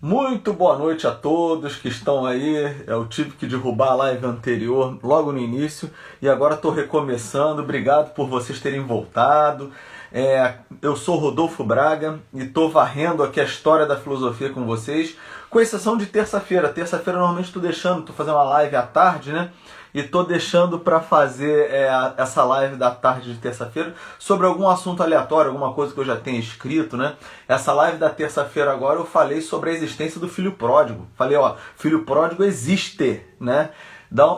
Muito boa noite a todos que estão aí. Eu tive que derrubar a live anterior logo no início e agora estou recomeçando. Obrigado por vocês terem voltado. Eu sou Rodolfo Braga e estou varrendo aqui a história da filosofia com vocês, com exceção de terça-feira. Terça-feira normalmente estou fazendo uma live à tarde, né? E estou deixando para fazer essa live da tarde de terça-feira sobre algum assunto aleatório, alguma coisa que eu já tenha escrito, né? Essa live da terça-feira agora eu falei sobre a existência do filho pródigo. Falei, filho pródigo existe, né?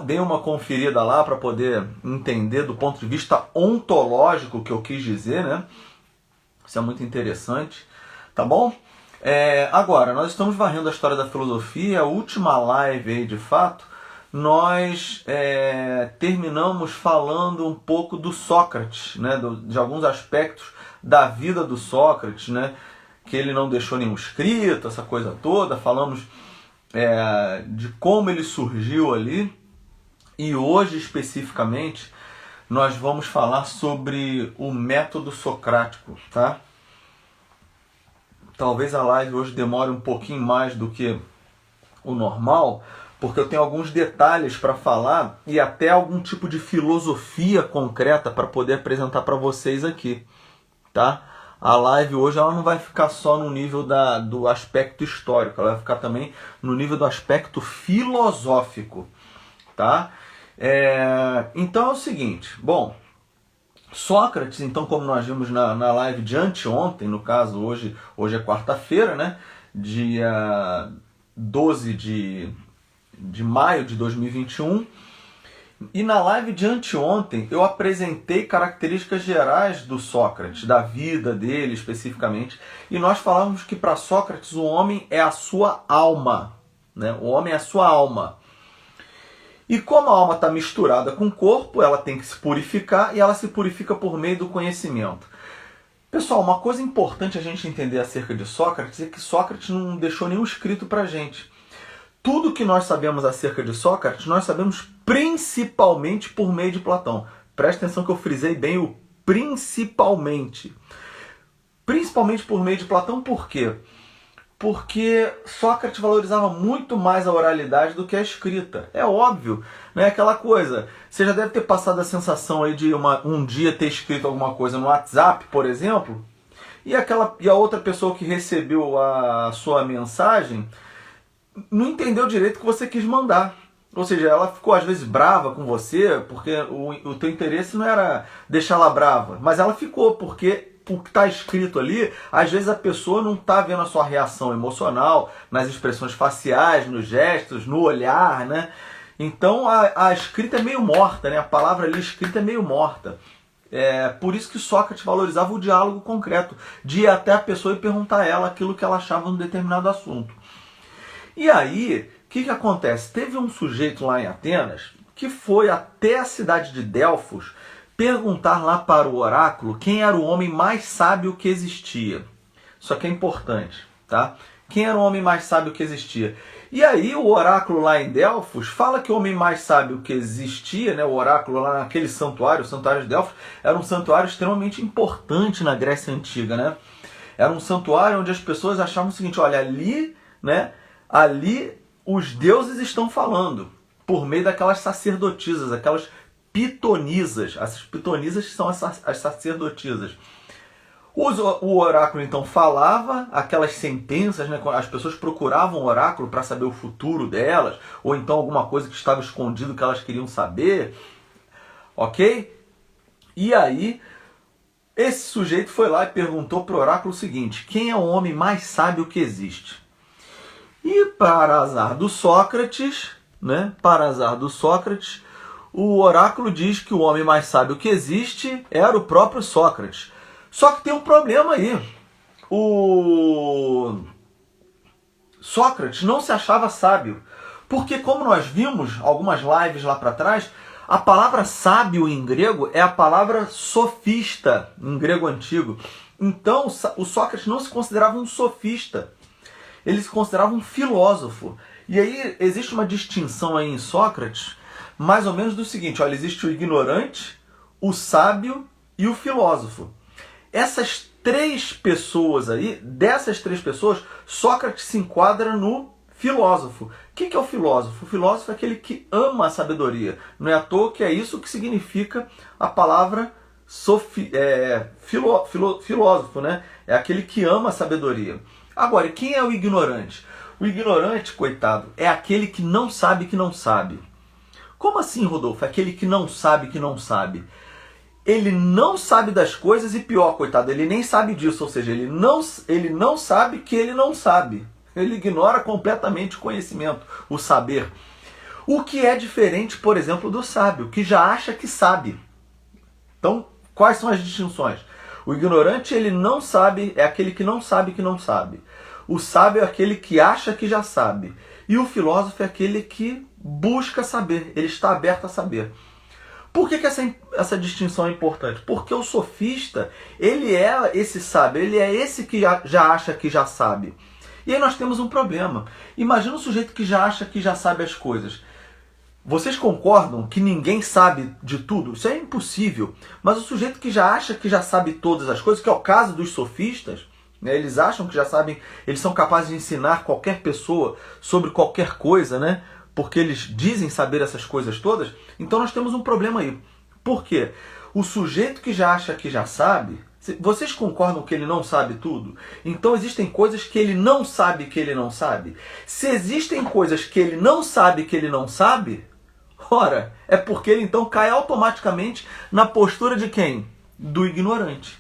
Dei uma conferida lá para poder entender do ponto de vista ontológico o que eu quis dizer, né? Isso é muito interessante, tá bom? Agora, nós estamos varrendo a história da filosofia, a última live aí de fato. Nós terminamos falando um pouco do Sócrates, né, de alguns aspectos da vida do Sócrates, né, que ele não deixou nenhum escrito, essa coisa toda. Falamos de como ele surgiu ali, e hoje especificamente nós vamos falar sobre o método socrático, tá? Talvez a live hoje demore um pouquinho mais do que o normal, porque eu tenho alguns detalhes para falar e até algum tipo de filosofia concreta para poder apresentar para vocês aqui, tá? A live hoje ela não vai ficar só no nível do aspecto histórico, ela vai ficar também no nível do aspecto filosófico, tá? Então é o seguinte, bom, Sócrates, então, como nós vimos na live de anteontem, no caso hoje é quarta-feira, né? Dia 12 de maio de 2021, e na live de anteontem eu apresentei características gerais do Sócrates, da vida dele especificamente, e nós falamos que para Sócrates o homem é a sua alma, né? O homem é a sua alma. E como a alma está misturada com o corpo, ela tem que se purificar, e ela se purifica por meio do conhecimento. Pessoal, uma coisa importante a gente entender acerca de Sócrates é que Sócrates não deixou nenhum escrito para a gente. Tudo que nós sabemos acerca de Sócrates, nós sabemos principalmente por meio de Platão. Presta atenção que eu frisei bem o principalmente. Principalmente por meio de Platão, por quê? Porque Sócrates valorizava muito mais a oralidade do que a escrita. É óbvio, né? Aquela coisa. Você já deve ter passado a sensação aí de um dia ter escrito alguma coisa no WhatsApp, por exemplo, e a outra pessoa que recebeu a sua mensagem não entendeu direito o que você quis mandar. Ou seja, ela ficou às vezes brava com você, porque o teu interesse não era deixá-la brava, mas ela ficou porque o que está escrito ali, às vezes a pessoa não está vendo a sua reação emocional, nas expressões faciais, nos gestos, no olhar, né? Então a escrita é meio morta, né? A palavra ali escrita é meio morta. Por isso que Sócrates valorizava o diálogo concreto, de ir até a pessoa e perguntar a ela aquilo que ela achava num determinado assunto. E aí, o que acontece? Teve um sujeito lá em Atenas que foi até a cidade de Delfos perguntar lá para o oráculo quem era o homem mais sábio que existia. Isso aqui é importante, tá? Quem era o homem mais sábio que existia? E aí o oráculo lá em Delfos fala que o homem mais sábio que existia, né, o oráculo lá naquele santuário, o santuário de Delfos, era um santuário extremamente importante na Grécia Antiga, né? Era um santuário onde as pessoas achavam o seguinte, olha, ali os deuses estão falando, por meio daquelas sacerdotisas, aquelas pitonisas. As pitonisas são as sacerdotisas. O oráculo então falava aquelas sentenças, né? As pessoas procuravam o oráculo para saber o futuro delas, ou então alguma coisa que estava escondido que elas queriam saber. Ok? E aí, esse sujeito foi lá e perguntou para o oráculo o seguinte, quem é o homem mais sábio que existe? E para azar do Sócrates, né? Para azar do Sócrates, o oráculo diz que o homem mais sábio que existe era o próprio Sócrates. Só que tem um problema aí. O Sócrates não se achava sábio. Porque, como nós vimos algumas lives lá para trás, a palavra sábio em grego é a palavra sofista, em grego antigo. Então, o Sócrates não se considerava um sofista. Ele se considerava um filósofo. E aí existe uma distinção aí em Sócrates, mais ou menos do seguinte, olha, existe o ignorante, o sábio e o filósofo. Essas três pessoas aí, dessas três pessoas, Sócrates se enquadra no filósofo. O que é o filósofo? O filósofo é aquele que ama a sabedoria. Não é à toa que é isso que significa a palavra filósofo, né? É aquele que ama a sabedoria. Agora, quem é o ignorante? O ignorante, coitado, é aquele que não sabe que não sabe. Como assim, Rodolfo? É aquele que não sabe que não sabe. Ele não sabe das coisas e pior, coitado, ele nem sabe disso. Ou seja, ele não sabe que ele não sabe. Ele ignora completamente o conhecimento, o saber. O que é diferente, por exemplo, do sábio, que já acha que sabe. Então, quais são as distinções? O ignorante, ele não sabe, é aquele que não sabe que não sabe. O sábio é aquele que acha que já sabe. E o filósofo é aquele que busca saber, ele está aberto a saber. Por que essa distinção é importante? Porque o sofista, ele é esse sábio, ele é esse que já acha que já sabe. E aí nós temos um problema. Imagina um sujeito que já acha que já sabe as coisas. Vocês concordam que ninguém sabe de tudo? Isso é impossível. Mas o sujeito que já acha que já sabe todas as coisas, que é o caso dos sofistas, né? Eles acham que já sabem, eles são capazes de ensinar qualquer pessoa sobre qualquer coisa, né? Porque eles dizem saber essas coisas todas. Então nós temos um problema aí. Por quê? O sujeito que já acha que já sabe, vocês concordam que ele não sabe tudo? Então existem coisas que ele não sabe que ele não sabe. Se existem coisas que ele não sabe que ele não sabe, ora, é porque ele então cai automaticamente na postura de quem? Do ignorante.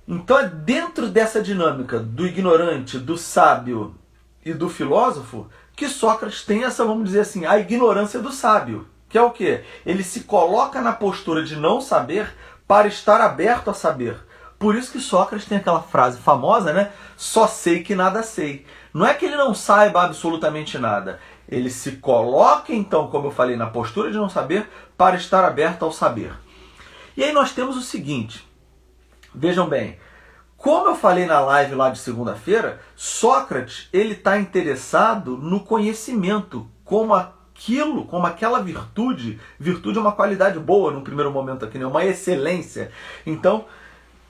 Então é dentro dessa dinâmica do ignorante, do sábio e do filósofo que Sócrates tem essa, vamos dizer assim, a ignorância do sábio. Que é o quê? Ele se coloca na postura de não saber para estar aberto a saber. Por isso que Sócrates tem aquela frase famosa, né? Só sei que nada sei. Não é que ele não saiba absolutamente nada. Ele se coloca, então, como eu falei, na postura de não saber para estar aberto ao saber. E aí nós temos o seguinte. Vejam bem. Como eu falei na live lá de segunda-feira, Sócrates ele está interessado no conhecimento, como aquela virtude é uma qualidade boa no primeiro momento aqui, né? Uma excelência. Então,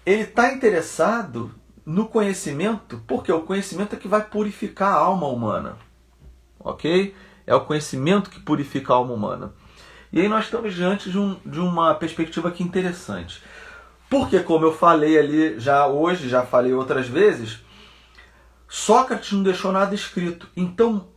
ele está interessado no conhecimento, porque o conhecimento é que vai purificar a alma humana. Ok? É o conhecimento que purifica a alma humana. E aí nós estamos diante de uma perspectiva aqui interessante. Porque, como eu falei ali já falei outras vezes, Sócrates não deixou nada escrito. Então,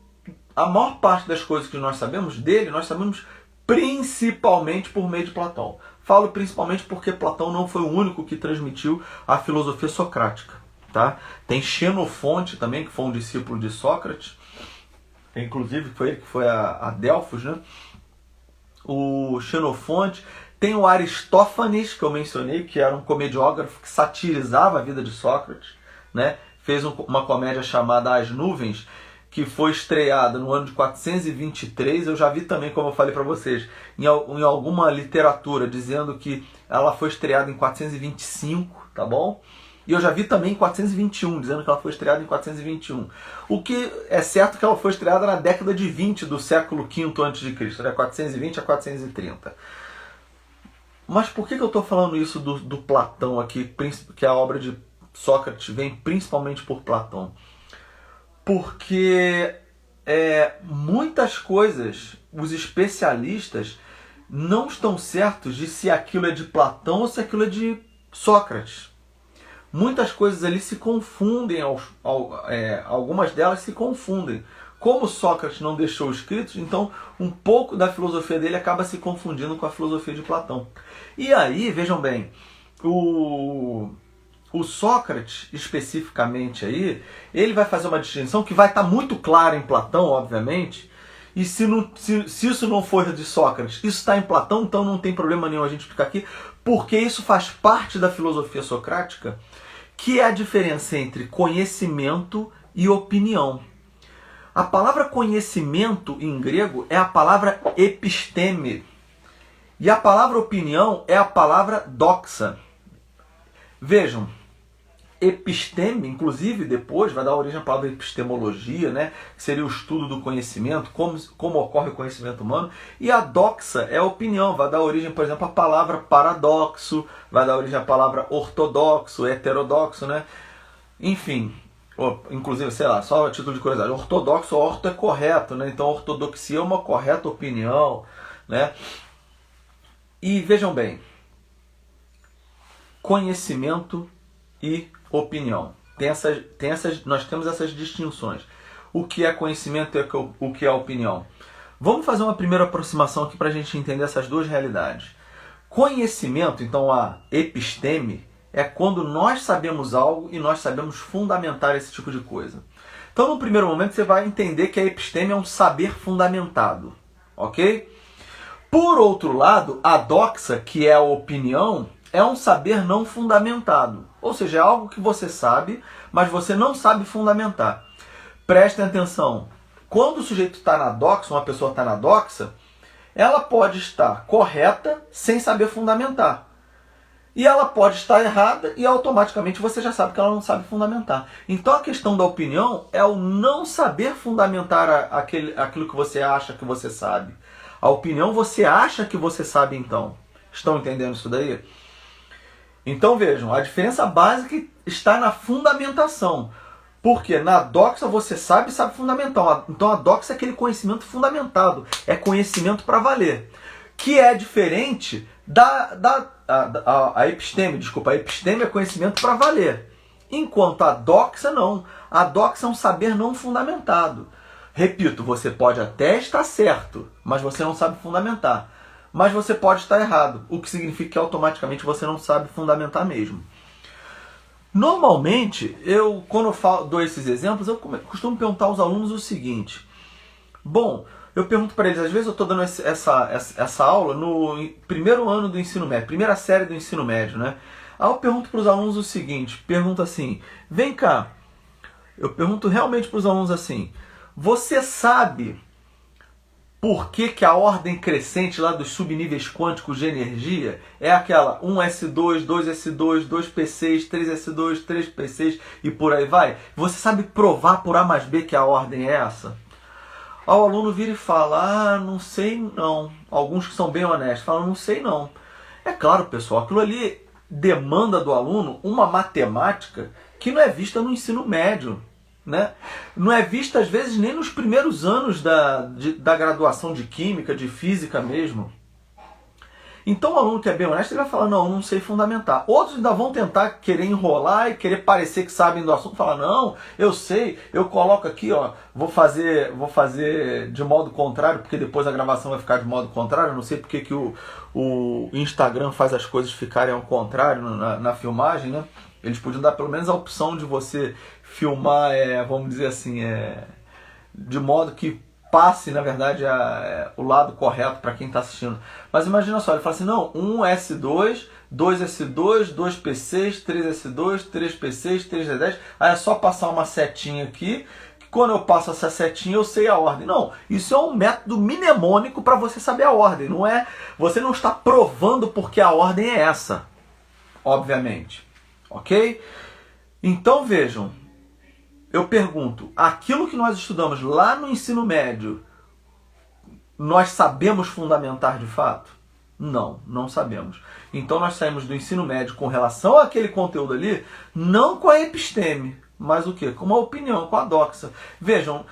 a maior parte das coisas que nós sabemos dele, nós sabemos principalmente por meio de Platão. Falo principalmente porque Platão não foi o único que transmitiu a filosofia socrática. Tá? Tem Xenofonte também, que foi um discípulo de Sócrates. Inclusive, foi ele que foi a Delfos, né? O Xenofonte. Tem o Aristófanes, que eu mencionei, que era um comediógrafo que satirizava a vida de Sócrates, né? Fez uma comédia chamada As Nuvens, que foi estreada no ano de 423. Eu já vi também, como eu falei para vocês, em alguma literatura, dizendo que ela foi estreada em 425, tá bom? E eu já vi também em 421, dizendo que ela foi estreada em 421. O que é certo que ela foi estreada na década de 20 do século V a.C., né? 420 a 430. Mas por que eu estou falando isso do Platão aqui, que a obra de Sócrates vem principalmente por Platão? Porque muitas coisas, os especialistas não estão certos de se aquilo é de Platão ou se aquilo é de Sócrates. Muitas coisas ali se confundem, algumas delas se confundem. Como Sócrates não deixou escritos, então um pouco da filosofia dele acaba se confundindo com a filosofia de Platão. E aí, vejam bem, o Sócrates, especificamente aí, ele vai fazer uma distinção que vai estar muito clara em Platão, obviamente, e se isso não for de Sócrates, isso está em Platão, então não tem problema nenhum a gente explicar aqui, porque isso faz parte da filosofia socrática, que é a diferença entre conhecimento e opinião. A palavra conhecimento em grego é a palavra episteme. E a palavra opinião é a palavra doxa. Vejam, episteme, inclusive depois vai dar origem à palavra epistemologia, né? Que seria o estudo do conhecimento, como ocorre o conhecimento humano. E a doxa é a opinião, vai dar origem, por exemplo, à palavra paradoxo, vai dar origem à palavra ortodoxo, heterodoxo, né? Enfim, inclusive, sei lá, só a título de curiosidade, ortodoxo, orto é correto, né? Então ortodoxia é uma correta opinião, né? E vejam bem, conhecimento e opinião. Nós temos essas distinções. O que é conhecimento e o que é opinião? Vamos fazer uma primeira aproximação aqui para a gente entender essas duas realidades. Conhecimento, então a episteme, é quando nós sabemos algo e nós sabemos fundamentar esse tipo de coisa. Então, no primeiro momento, você vai entender que a episteme é um saber fundamentado. Ok? Por outro lado, a doxa, que é a opinião, é um saber não fundamentado. Ou seja, é algo que você sabe, mas você não sabe fundamentar. Prestem atenção. Quando o sujeito está na doxa, uma pessoa está na doxa, ela pode estar correta sem saber fundamentar. E ela pode estar errada e automaticamente você já sabe que ela não sabe fundamentar. Então a questão da opinião é o não saber fundamentar aquilo que você acha que você sabe. A opinião você acha que você sabe então. Estão entendendo isso daí? Então vejam, a diferença básica está na fundamentação. Porque na doxa você sabe fundamentar. Então a doxa é aquele conhecimento fundamentado. É conhecimento para valer. Que é diferente a episteme. Desculpa, a episteme é conhecimento para valer. Enquanto a doxa não. A doxa é um saber não fundamentado. Repito, você pode até estar certo, mas você não sabe fundamentar. Mas você pode estar errado, o que significa que automaticamente você não sabe fundamentar mesmo. Normalmente, quando eu dou esses exemplos, eu costumo perguntar aos alunos o seguinte. Bom, eu pergunto para eles, às vezes eu estou dando essa aula no primeiro ano do ensino médio, primeira série do ensino médio, né? Aí eu pergunto para os alunos o seguinte, pergunto assim, vem cá, eu pergunto realmente para os alunos assim, você sabe por que a ordem crescente lá dos subníveis quânticos de energia é aquela 1s2, 2s2, 2p6, 3s2, 3p6 e por aí vai? Você sabe provar por A mais B que a ordem é essa? O aluno vira e fala, não sei não. Alguns que são bem honestos falam, não sei não. É claro, pessoal, aquilo ali demanda do aluno uma matemática que não é vista no ensino médio. Né? Não é vista às vezes nem nos primeiros anos da graduação de química, de física mesmo. Então o aluno que é bem honesto, ele vai falar, não sei fundamentar. Outros ainda vão tentar querer enrolar e querer parecer que sabem do assunto, falar, não, eu sei, eu coloco aqui, ó, vou fazer de modo contrário, porque depois a gravação vai ficar de modo contrário, eu não sei porque que o Instagram faz as coisas ficarem ao contrário na filmagem, né? Eles podiam dar pelo menos a opção de você filmar, vamos dizer assim, de modo que passe, na verdade, o lado correto para quem está assistindo. Mas imagina só, ele fala assim, não, 1S2, 2S2, 2P6, 3S2, 3P6, 3S10, aí é só passar uma setinha aqui, que quando eu passo essa setinha eu sei a ordem. Não, isso é um método mnemônico para você saber a ordem, não é? Você não está provando porque a ordem é essa, obviamente. Ok? Então vejam, eu pergunto, aquilo que nós estudamos lá no ensino médio, nós sabemos fundamentar de fato? Não, não sabemos. Então nós saímos do ensino médio com relação àquele conteúdo ali, não com a episteme, mas o quê? Com uma opinião, com a doxa. Vejam,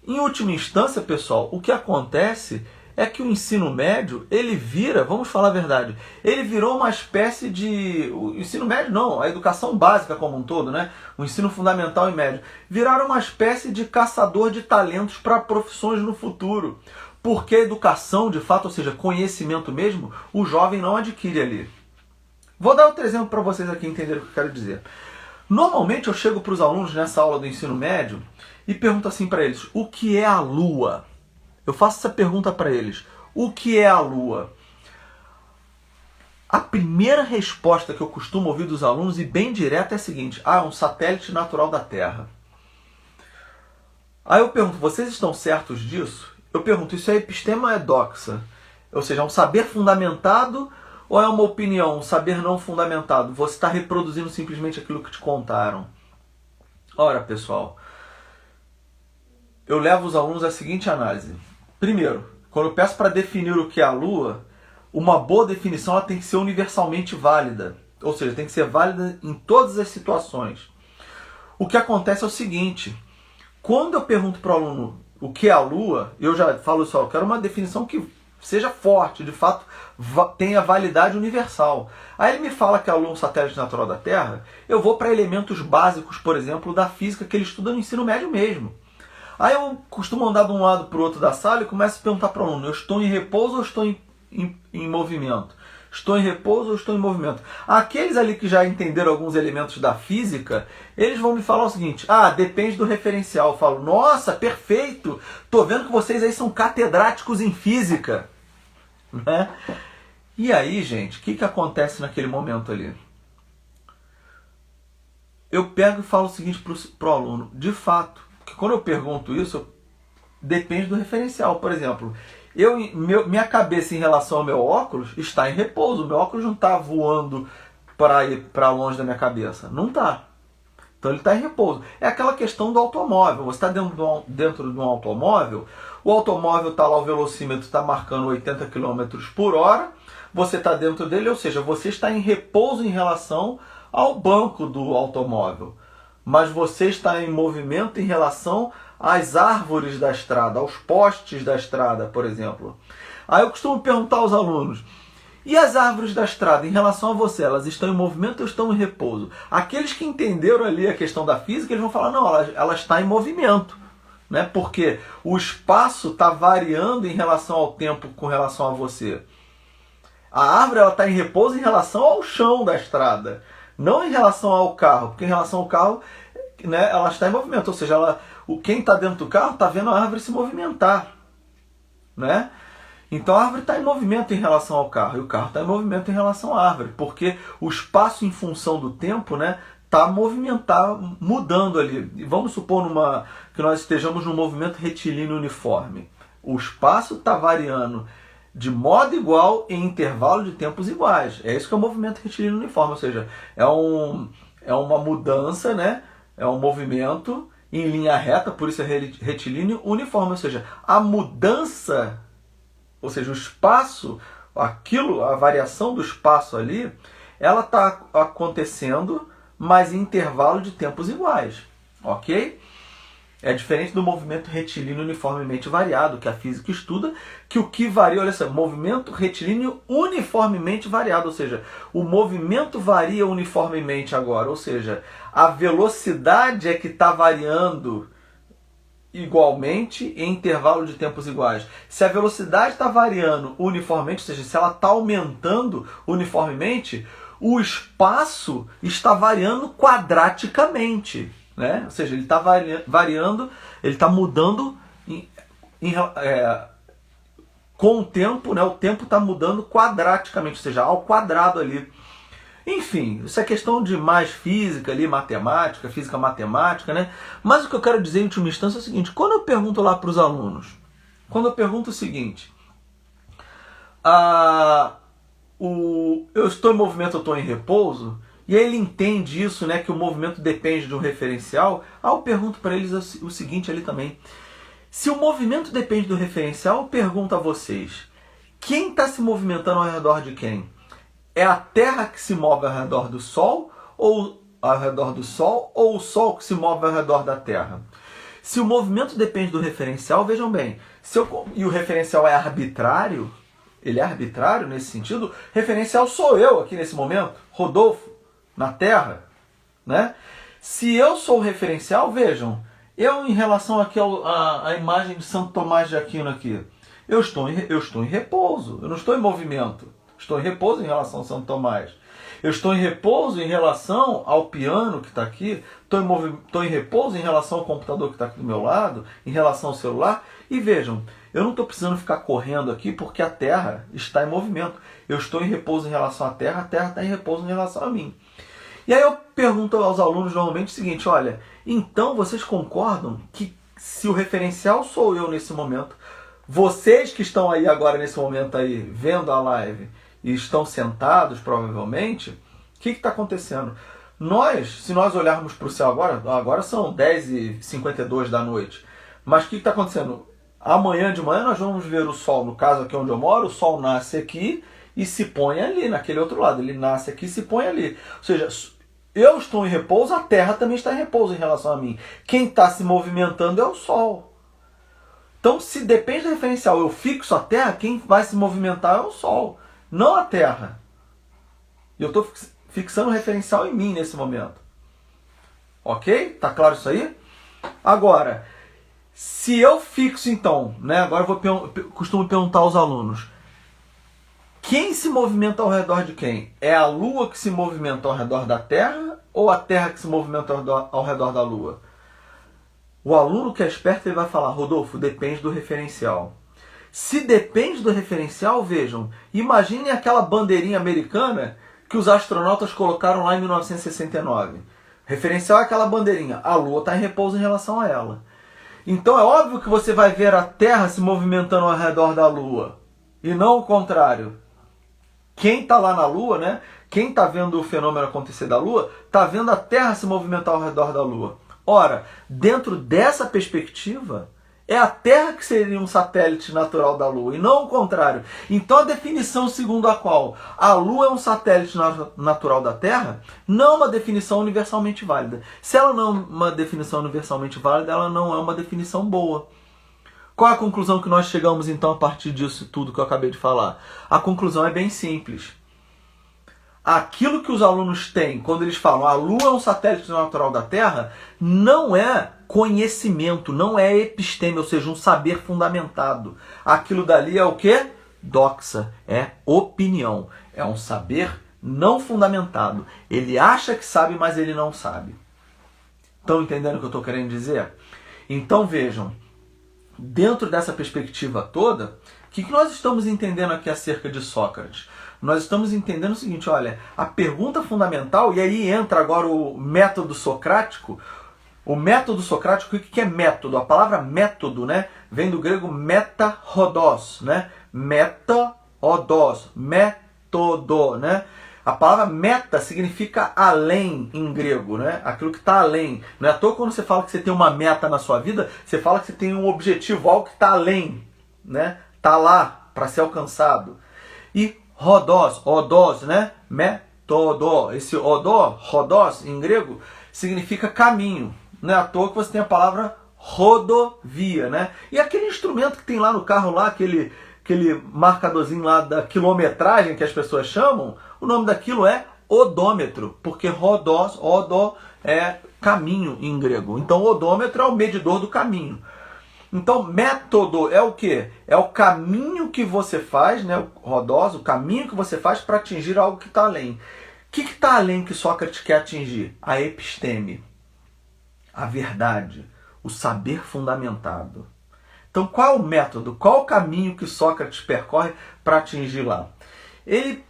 em última instância, pessoal, o que acontece é que o ensino médio, ele vira, vamos falar a verdade, ele virou uma espécie de... O ensino médio não, a educação básica como um todo, né? O ensino fundamental e médio, viraram uma espécie de caçador de talentos para profissões no futuro. Porque a educação, de fato, ou seja, conhecimento mesmo, o jovem não adquire ali. Vou dar outro exemplo para vocês aqui entenderem o que eu quero dizer. Normalmente eu chego para os alunos nessa aula do ensino médio e pergunto assim para eles, o que é a Lua? Eu faço essa pergunta para eles. O que é a Lua? A primeira resposta que eu costumo ouvir dos alunos, e bem direta, é a seguinte. É um satélite natural da Terra. Aí eu pergunto, vocês estão certos disso? Eu pergunto, isso é epistema ou é doxa? Ou seja, é um saber fundamentado Ou é uma opinião, um saber não fundamentado? Você está reproduzindo simplesmente aquilo que te contaram? Ora, pessoal, eu levo os alunos à seguinte análise. Primeiro, quando eu peço para definir o que é a Lua, uma boa definição ela tem que ser universalmente válida. Ou seja, tem que ser válida em todas as situações. O que acontece é o seguinte, quando eu pergunto para o aluno o que é a Lua, eu já falo só, eu quero uma definição que seja forte, de fato tenha validade universal. Aí ele me fala que a Lua é um satélite natural da Terra, eu vou para elementos básicos, por exemplo, da física que ele estuda no ensino médio mesmo. Aí eu costumo andar de um lado para o outro da sala e começo a perguntar para o aluno, eu estou em repouso ou estou em movimento? Estou em repouso ou estou em movimento? Aqueles ali que já entenderam alguns elementos da física, eles vão me falar o seguinte, depende do referencial. Eu falo, nossa, perfeito, tô vendo que vocês aí são catedráticos em física. Né? E aí, gente, o que acontece naquele momento ali? Eu pego e falo o seguinte pro aluno, de fato, que quando eu pergunto isso, depende do referencial. Por exemplo, minha cabeça em relação ao meu óculos está em repouso. O meu óculos não está voando para ir para longe da minha cabeça. Não está. Então ele está em repouso. É aquela questão do automóvel. Você está dentro de um automóvel, o automóvel está lá, o velocímetro está marcando 80 km por hora, você está dentro dele, ou seja, você está em repouso em relação ao banco do automóvel. Mas você está em movimento em relação às árvores da estrada, aos postes da estrada, por exemplo. Aí eu costumo perguntar aos alunos, e as árvores da estrada, em relação a você, elas estão em movimento ou estão em repouso? Aqueles que entenderam ali a questão da física, eles vão falar, não, ela está em movimento. Né? Porque o espaço está variando em relação ao tempo com relação a você. A árvore está em repouso em relação ao chão da estrada, não em relação ao carro, porque em relação ao carro, né, ela está em movimento, ou seja, quem está dentro do carro está vendo a árvore se movimentar. Né? Então a árvore está em movimento em relação ao carro, e o carro está em movimento em relação à árvore, porque o espaço em função do tempo, né, está mudando ali. E vamos supor que nós estejamos num movimento retilíneo uniforme. O espaço está variando de modo igual em intervalo de tempos iguais. É isso que é o movimento retilíneo uniforme, ou seja, é uma mudança, né? É um movimento em linha reta, por isso é retilíneo uniforme, ou seja, a mudança, ou seja, o espaço, a variação do espaço ali, ela está acontecendo, mas em intervalo de tempos iguais, ok? É diferente do movimento retilíneo uniformemente variado, que a física estuda, que o que varia, olha só, movimento retilíneo uniformemente variado, ou seja, o movimento varia uniformemente agora, ou seja, a velocidade é que está variando igualmente em intervalo de tempos iguais. Se a velocidade está variando uniformemente, ou seja, se ela está aumentando uniformemente, o espaço está variando quadraticamente. Né? Ou seja, ele está variando, ele está mudando com o tempo, né? O tempo está mudando quadraticamente, ou seja, ao quadrado ali. Enfim, isso é questão de mais física ali, matemática, física matemática, né? Mas o que eu quero dizer em última instância é o seguinte, quando eu pergunto lá para os alunos, quando eu pergunto o seguinte, eu estou em movimento, eu estou em repouso, e aí ele entende isso, né, que o movimento depende de um referencial. Eu pergunto para eles o seguinte ali também. Se o movimento depende do referencial, eu pergunto a vocês. Quem está se movimentando ao redor de quem? É a Terra que se move ao redor do Sol? Ou o Sol que se move ao redor da Terra? Se o movimento depende do referencial, vejam bem. E o referencial é arbitrário, ele é arbitrário nesse sentido, referencial sou eu aqui nesse momento, Rodolfo, na Terra, né? Se eu sou o referencial, vejam, eu em relação aqui à imagem de Santo Tomás de Aquino aqui, eu estou em repouso, eu não estou em movimento, estou em repouso em relação a Santo Tomás. Eu estou em repouso em relação ao piano que está aqui, estou em repouso em relação ao computador que está aqui do meu lado, em relação ao celular, e vejam, eu não estou precisando ficar correndo aqui porque a Terra está em movimento. Eu estou em repouso em relação à Terra, a Terra está em repouso em relação a mim. E aí eu pergunto aos alunos normalmente o seguinte, olha, então vocês concordam que se o referencial sou eu nesse momento, vocês que estão aí agora nesse momento aí, vendo a live, e estão sentados, provavelmente, o que está acontecendo? Se nós olharmos para o céu agora são 10h52 da noite, mas o que está acontecendo? Amanhã de manhã nós vamos ver o sol, no caso aqui onde eu moro, o sol nasce aqui e se põe ali, naquele outro lado. Ele nasce aqui e se põe ali. Ou seja, eu estou em repouso, a Terra também está em repouso em relação a mim. Quem está se movimentando é o Sol. Então, se depende do referencial, eu fixo a Terra, quem vai se movimentar é o Sol, não a Terra. E eu estou fixando o referencial em mim nesse momento. Ok? Tá claro isso aí? Agora, se eu fixo então, né? Agora eu costumo perguntar aos alunos, quem se movimenta ao redor de quem? É a Lua que se movimenta ao redor da Terra ou a Terra que se movimenta ao redor da Lua? O aluno que é esperto ele vai falar, Rodolfo, depende do referencial. Se depende do referencial, vejam, imaginem aquela bandeirinha americana que os astronautas colocaram lá em 1969. Referencial é aquela bandeirinha, a Lua está em repouso em relação a ela. Então é óbvio que você vai ver a Terra se movimentando ao redor da Lua, e não o contrário. Quem está lá na Lua, né? Quem está vendo o fenômeno acontecer da Lua, está vendo a Terra se movimentar ao redor da Lua. Ora, dentro dessa perspectiva, é a Terra que seria um satélite natural da Lua, e não o contrário. Então a definição segundo a qual a Lua é um satélite natural da Terra, não é uma definição universalmente válida. Se ela não é uma definição universalmente válida, ela não é uma definição boa. Qual é a conclusão que nós chegamos então a partir disso tudo que eu acabei de falar? A conclusão é bem simples. Aquilo que os alunos têm quando eles falam a Lua é um satélite natural da Terra, não é conhecimento, não é episteme, ou seja, um saber fundamentado. Aquilo dali é o quê? Doxa, é opinião. É um saber não fundamentado. Ele acha que sabe, mas ele não sabe. Estão entendendo o que eu estou querendo dizer? Então vejam, dentro dessa perspectiva toda, o que nós estamos entendendo aqui acerca de Sócrates? Nós estamos entendendo o seguinte, olha, a pergunta fundamental, e aí entra agora o método socrático. O método socrático, o que é método? A palavra método, né, vem do grego meta-rodos, né? Meta-odos, método, né? A palavra meta significa além em grego, né? Aquilo que está além. Não é à toa quando você fala que você tem uma meta na sua vida, você fala que você tem um objetivo, algo que está além, né? Está lá para ser alcançado. E rodos, odos, né? Método. Esse rodos em grego significa caminho. Não é à toa que você tem a palavra rodovia, né? E aquele instrumento que tem lá no carro, lá, aquele marcadorzinho lá da quilometragem que as pessoas chamam, o nome daquilo é odômetro, porque rodos, odo é caminho em grego. Então odômetro é o medidor do caminho. Então método é o quê? É o caminho que você faz, né? O rodos, o caminho que você faz para atingir algo que está além. O que está além que Sócrates quer atingir? A episteme, a verdade, o saber fundamentado. Então qual é o método? Qual é o caminho que Sócrates percorre para atingir lá?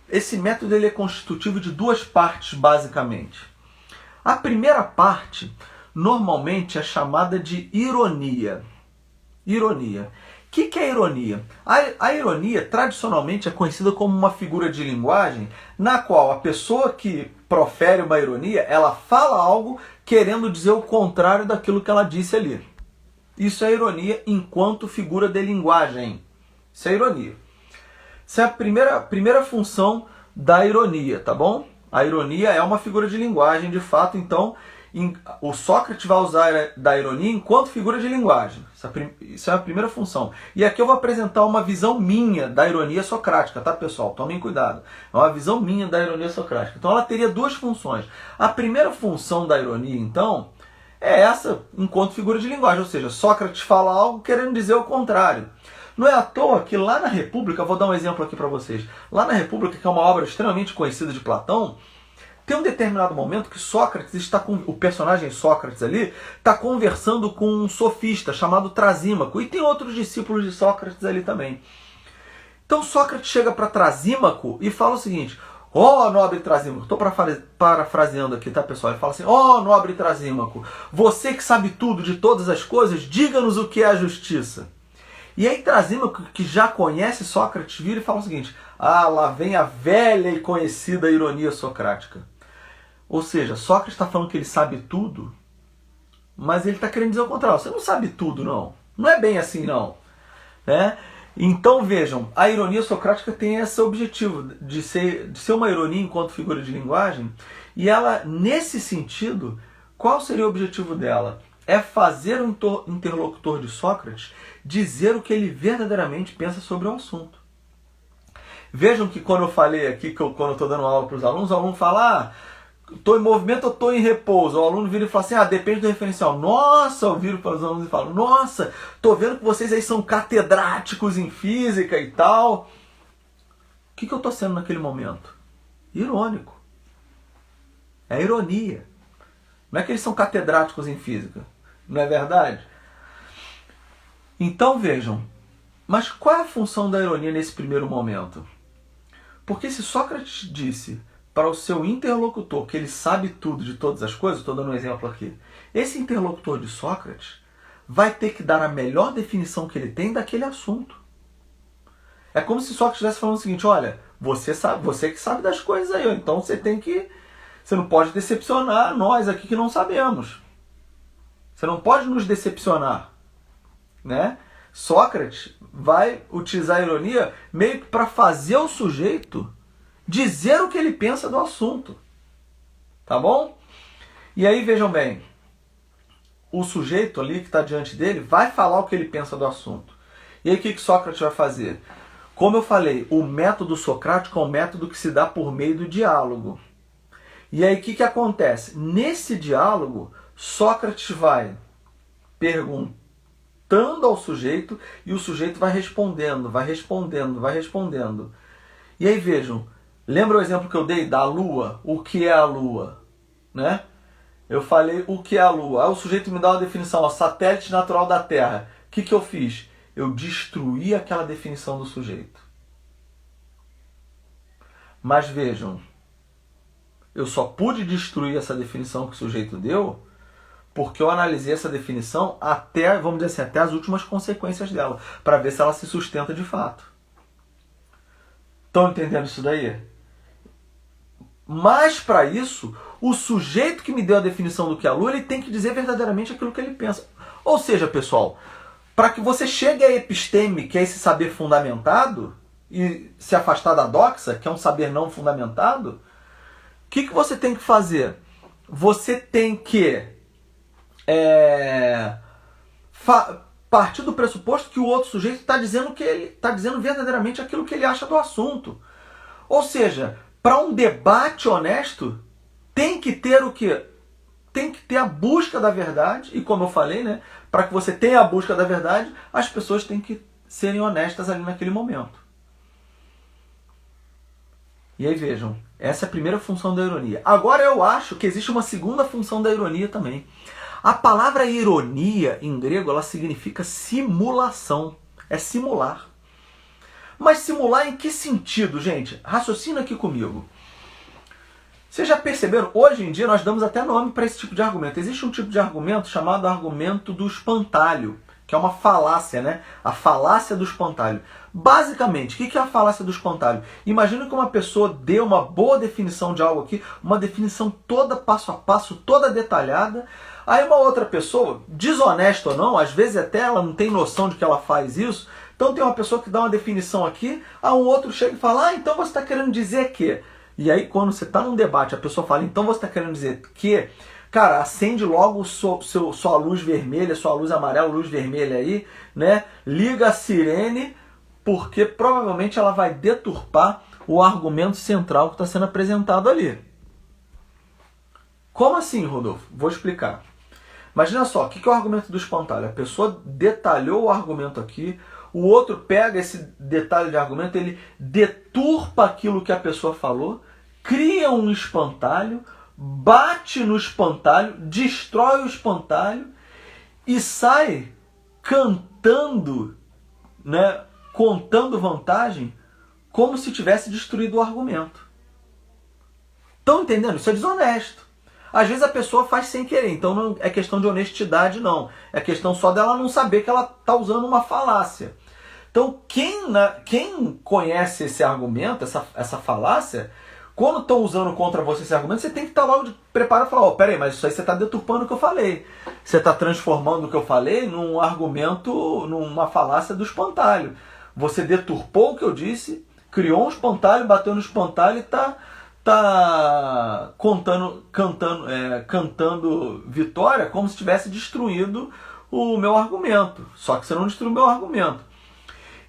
Esse método ele é constitutivo de duas partes, basicamente. A primeira parte, normalmente, é chamada de ironia. Ironia. O que é ironia? A ironia, tradicionalmente, é conhecida como uma figura de linguagem na qual a pessoa que profere uma ironia, ela fala algo querendo dizer o contrário daquilo que ela disse ali. Isso é ironia enquanto figura de linguagem. Isso é ironia. Essa é a primeira função da ironia, tá bom? A ironia é uma figura de linguagem, de fato, então o Sócrates vai usar da ironia enquanto figura de linguagem. Isso é a primeira função. E aqui eu vou apresentar uma visão minha da ironia socrática, tá, pessoal? Tomem cuidado. É uma visão minha da ironia socrática. Então ela teria duas funções. A primeira função da ironia, então, é essa enquanto figura de linguagem. Ou seja, Sócrates fala algo querendo dizer o contrário. Não é à toa que lá na República, vou dar um exemplo aqui para vocês, lá na República, que é uma obra extremamente conhecida de Platão, tem um determinado momento que Sócrates está com o personagem Sócrates ali está conversando com um sofista chamado Trasímaco, e tem outros discípulos de Sócrates ali também. Então Sócrates chega para Trasímaco e fala o seguinte: ó, nobre Trasímaco, estou parafraseando aqui, tá, pessoal? Ele fala assim: ó, nobre Trasímaco, você que sabe tudo de todas as coisas, diga-nos o que é a justiça. E aí Trasímaco, que já conhece Sócrates, vira e fala o seguinte: Ah, lá vem a velha e conhecida ironia socrática. Ou seja, Sócrates está falando que ele sabe tudo, mas ele está querendo dizer o contrário. Você não sabe tudo, não. Não é bem assim, não. Né? Então vejam, a ironia socrática tem esse objetivo de ser uma ironia enquanto figura de linguagem, e ela, nesse sentido, qual seria o objetivo dela? É fazer o interlocutor de Sócrates dizer o que ele verdadeiramente pensa sobre o assunto. Vejam que quando eu falei aqui, quando eu estou dando aula para os alunos, o aluno fala, estou em movimento ou estou em repouso? O aluno vira e fala assim, depende do referencial. Nossa, eu viro para os alunos e falo, nossa, estou vendo que vocês aí são catedráticos em física e tal. O que eu estou sendo naquele momento? Irônico. É ironia. Não é que eles são catedráticos em física. Não é verdade? Então vejam, mas qual é a função da ironia nesse primeiro momento? Porque se Sócrates disse para o seu interlocutor que ele sabe tudo de todas as coisas, estou dando um exemplo aqui, esse interlocutor de Sócrates vai ter que dar a melhor definição que ele tem daquele assunto. É como se Sócrates estivesse falando o seguinte, olha, você que sabe das coisas aí, então você não pode decepcionar nós aqui que não sabemos. Você não pode nos decepcionar. Né? Sócrates vai utilizar a ironia meio que para fazer o sujeito dizer o que ele pensa do assunto. Tá bom? E aí vejam bem, o sujeito ali que está diante dele vai falar o que ele pensa do assunto. E aí o que Sócrates vai fazer? Como eu falei, o método socrático é um método que se dá por meio do diálogo. E aí o que acontece? Nesse diálogo, Sócrates vai perguntando ao sujeito e o sujeito vai respondendo. E aí vejam, lembra o exemplo que eu dei da Lua? O que é a Lua? Né? Eu falei o que é a Lua. Aí o sujeito me dá uma definição, satélite natural da Terra. O que eu fiz? Eu destruí aquela definição do sujeito. Mas vejam, eu só pude destruir essa definição que o sujeito deu porque eu analisei essa definição até, vamos dizer assim, até as últimas consequências dela, para ver se ela se sustenta de fato. Estão entendendo isso daí? Mas para isso, o sujeito que me deu a definição do que é a Lua, ele tem que dizer verdadeiramente aquilo que ele pensa. Ou seja, pessoal, para que você chegue à episteme, que é esse saber fundamentado, e se afastar da doxa, que é um saber não fundamentado, o que você tem que fazer? Você tem que partir do pressuposto que o outro sujeito está dizendo que ele está dizendo verdadeiramente aquilo que ele acha do assunto. Ou seja, para um debate honesto, tem que ter o quê? Tem que ter a busca da verdade, e como eu falei, né, para que você tenha a busca da verdade, as pessoas têm que serem honestas ali naquele momento. E aí vejam, essa é a primeira função da ironia. Agora eu acho que existe uma segunda função da ironia também. A palavra ironia, em grego, ela significa simulação. É simular. Mas simular em que sentido, gente? Raciocina aqui comigo. Vocês já perceberam? Hoje em dia nós damos até nome para esse tipo de argumento. Existe um tipo de argumento chamado argumento do espantalho, que é uma falácia, né? A falácia do espantalho. Basicamente, o que é a falácia do espantalho? Imagina que uma pessoa dê uma boa definição de algo aqui, uma definição toda passo a passo, toda detalhada. Aí uma outra pessoa, desonesta ou não, às vezes até ela não tem noção de que ela faz isso, então tem uma pessoa que dá uma definição aqui, aí um outro chega e fala, então você está querendo dizer que... E aí quando você está num debate, a pessoa fala, então você está querendo dizer que... Cara, acende logo sua luz vermelha, sua luz amarela, luz vermelha aí, né? Liga a sirene, porque provavelmente ela vai deturpar o argumento central que está sendo apresentado ali. Como assim, Rodolfo? Vou explicar. Imagina só, o que é o argumento do espantalho? A pessoa detalhou o argumento aqui, o outro pega esse detalhe de argumento, ele deturpa aquilo que a pessoa falou, cria um espantalho, bate no espantalho, destrói o espantalho e sai cantando, né, contando vantagem como se tivesse destruído o argumento. Estão entendendo? Isso é desonesto. Às vezes a pessoa faz sem querer, então não é questão de honestidade, não. É questão só dela não saber que ela está usando uma falácia. Então, quem conhece esse argumento, essa falácia, quando estão usando contra você esse argumento, você tem que estar logo preparado e falar, peraí, mas isso aí você está deturpando o que eu falei. Você está transformando o que eu falei num argumento, numa falácia do espantalho. Você deturpou o que eu disse, criou um espantalho, bateu no espantalho e está cantando vitória como se tivesse destruído o meu argumento. Só que você não destruiu o meu argumento.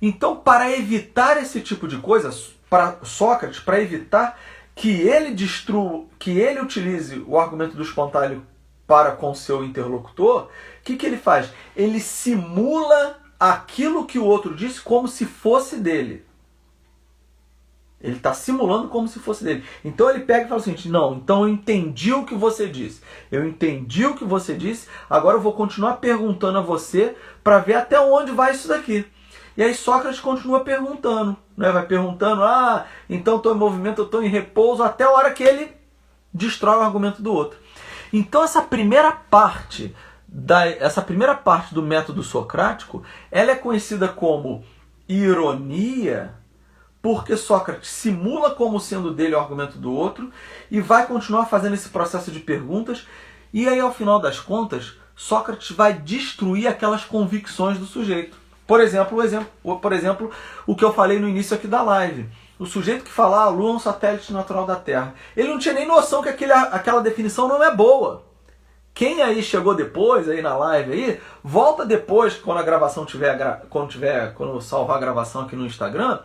Então, para evitar esse tipo de coisa, para Sócrates, para evitar que ele utilize o argumento do espantalho para com seu interlocutor, o que ele faz? Ele simula aquilo que o outro disse como se fosse dele. Ele está simulando como se fosse dele. Então ele pega e fala assim, não, então eu entendi o que você disse. Eu entendi o que você disse, agora eu vou continuar perguntando a você para ver até onde vai isso daqui. E aí Sócrates continua perguntando, né? Vai perguntando, então estou em movimento, eu estou em repouso, até a hora que ele destrói o argumento do outro. Então essa primeira parte do método socrático, ela é conhecida como ironia, porque Sócrates simula como sendo dele o argumento do outro e vai continuar fazendo esse processo de perguntas, e aí ao final das contas, Sócrates vai destruir aquelas convicções do sujeito. Por exemplo, o que eu falei no início aqui da live. O sujeito que fala, a Lua é um satélite natural da Terra. Ele não tinha nem noção que aquela definição não é boa. Quem aí chegou depois, aí na live, aí, volta depois, quando a gravação quando eu salvar a gravação aqui no Instagram,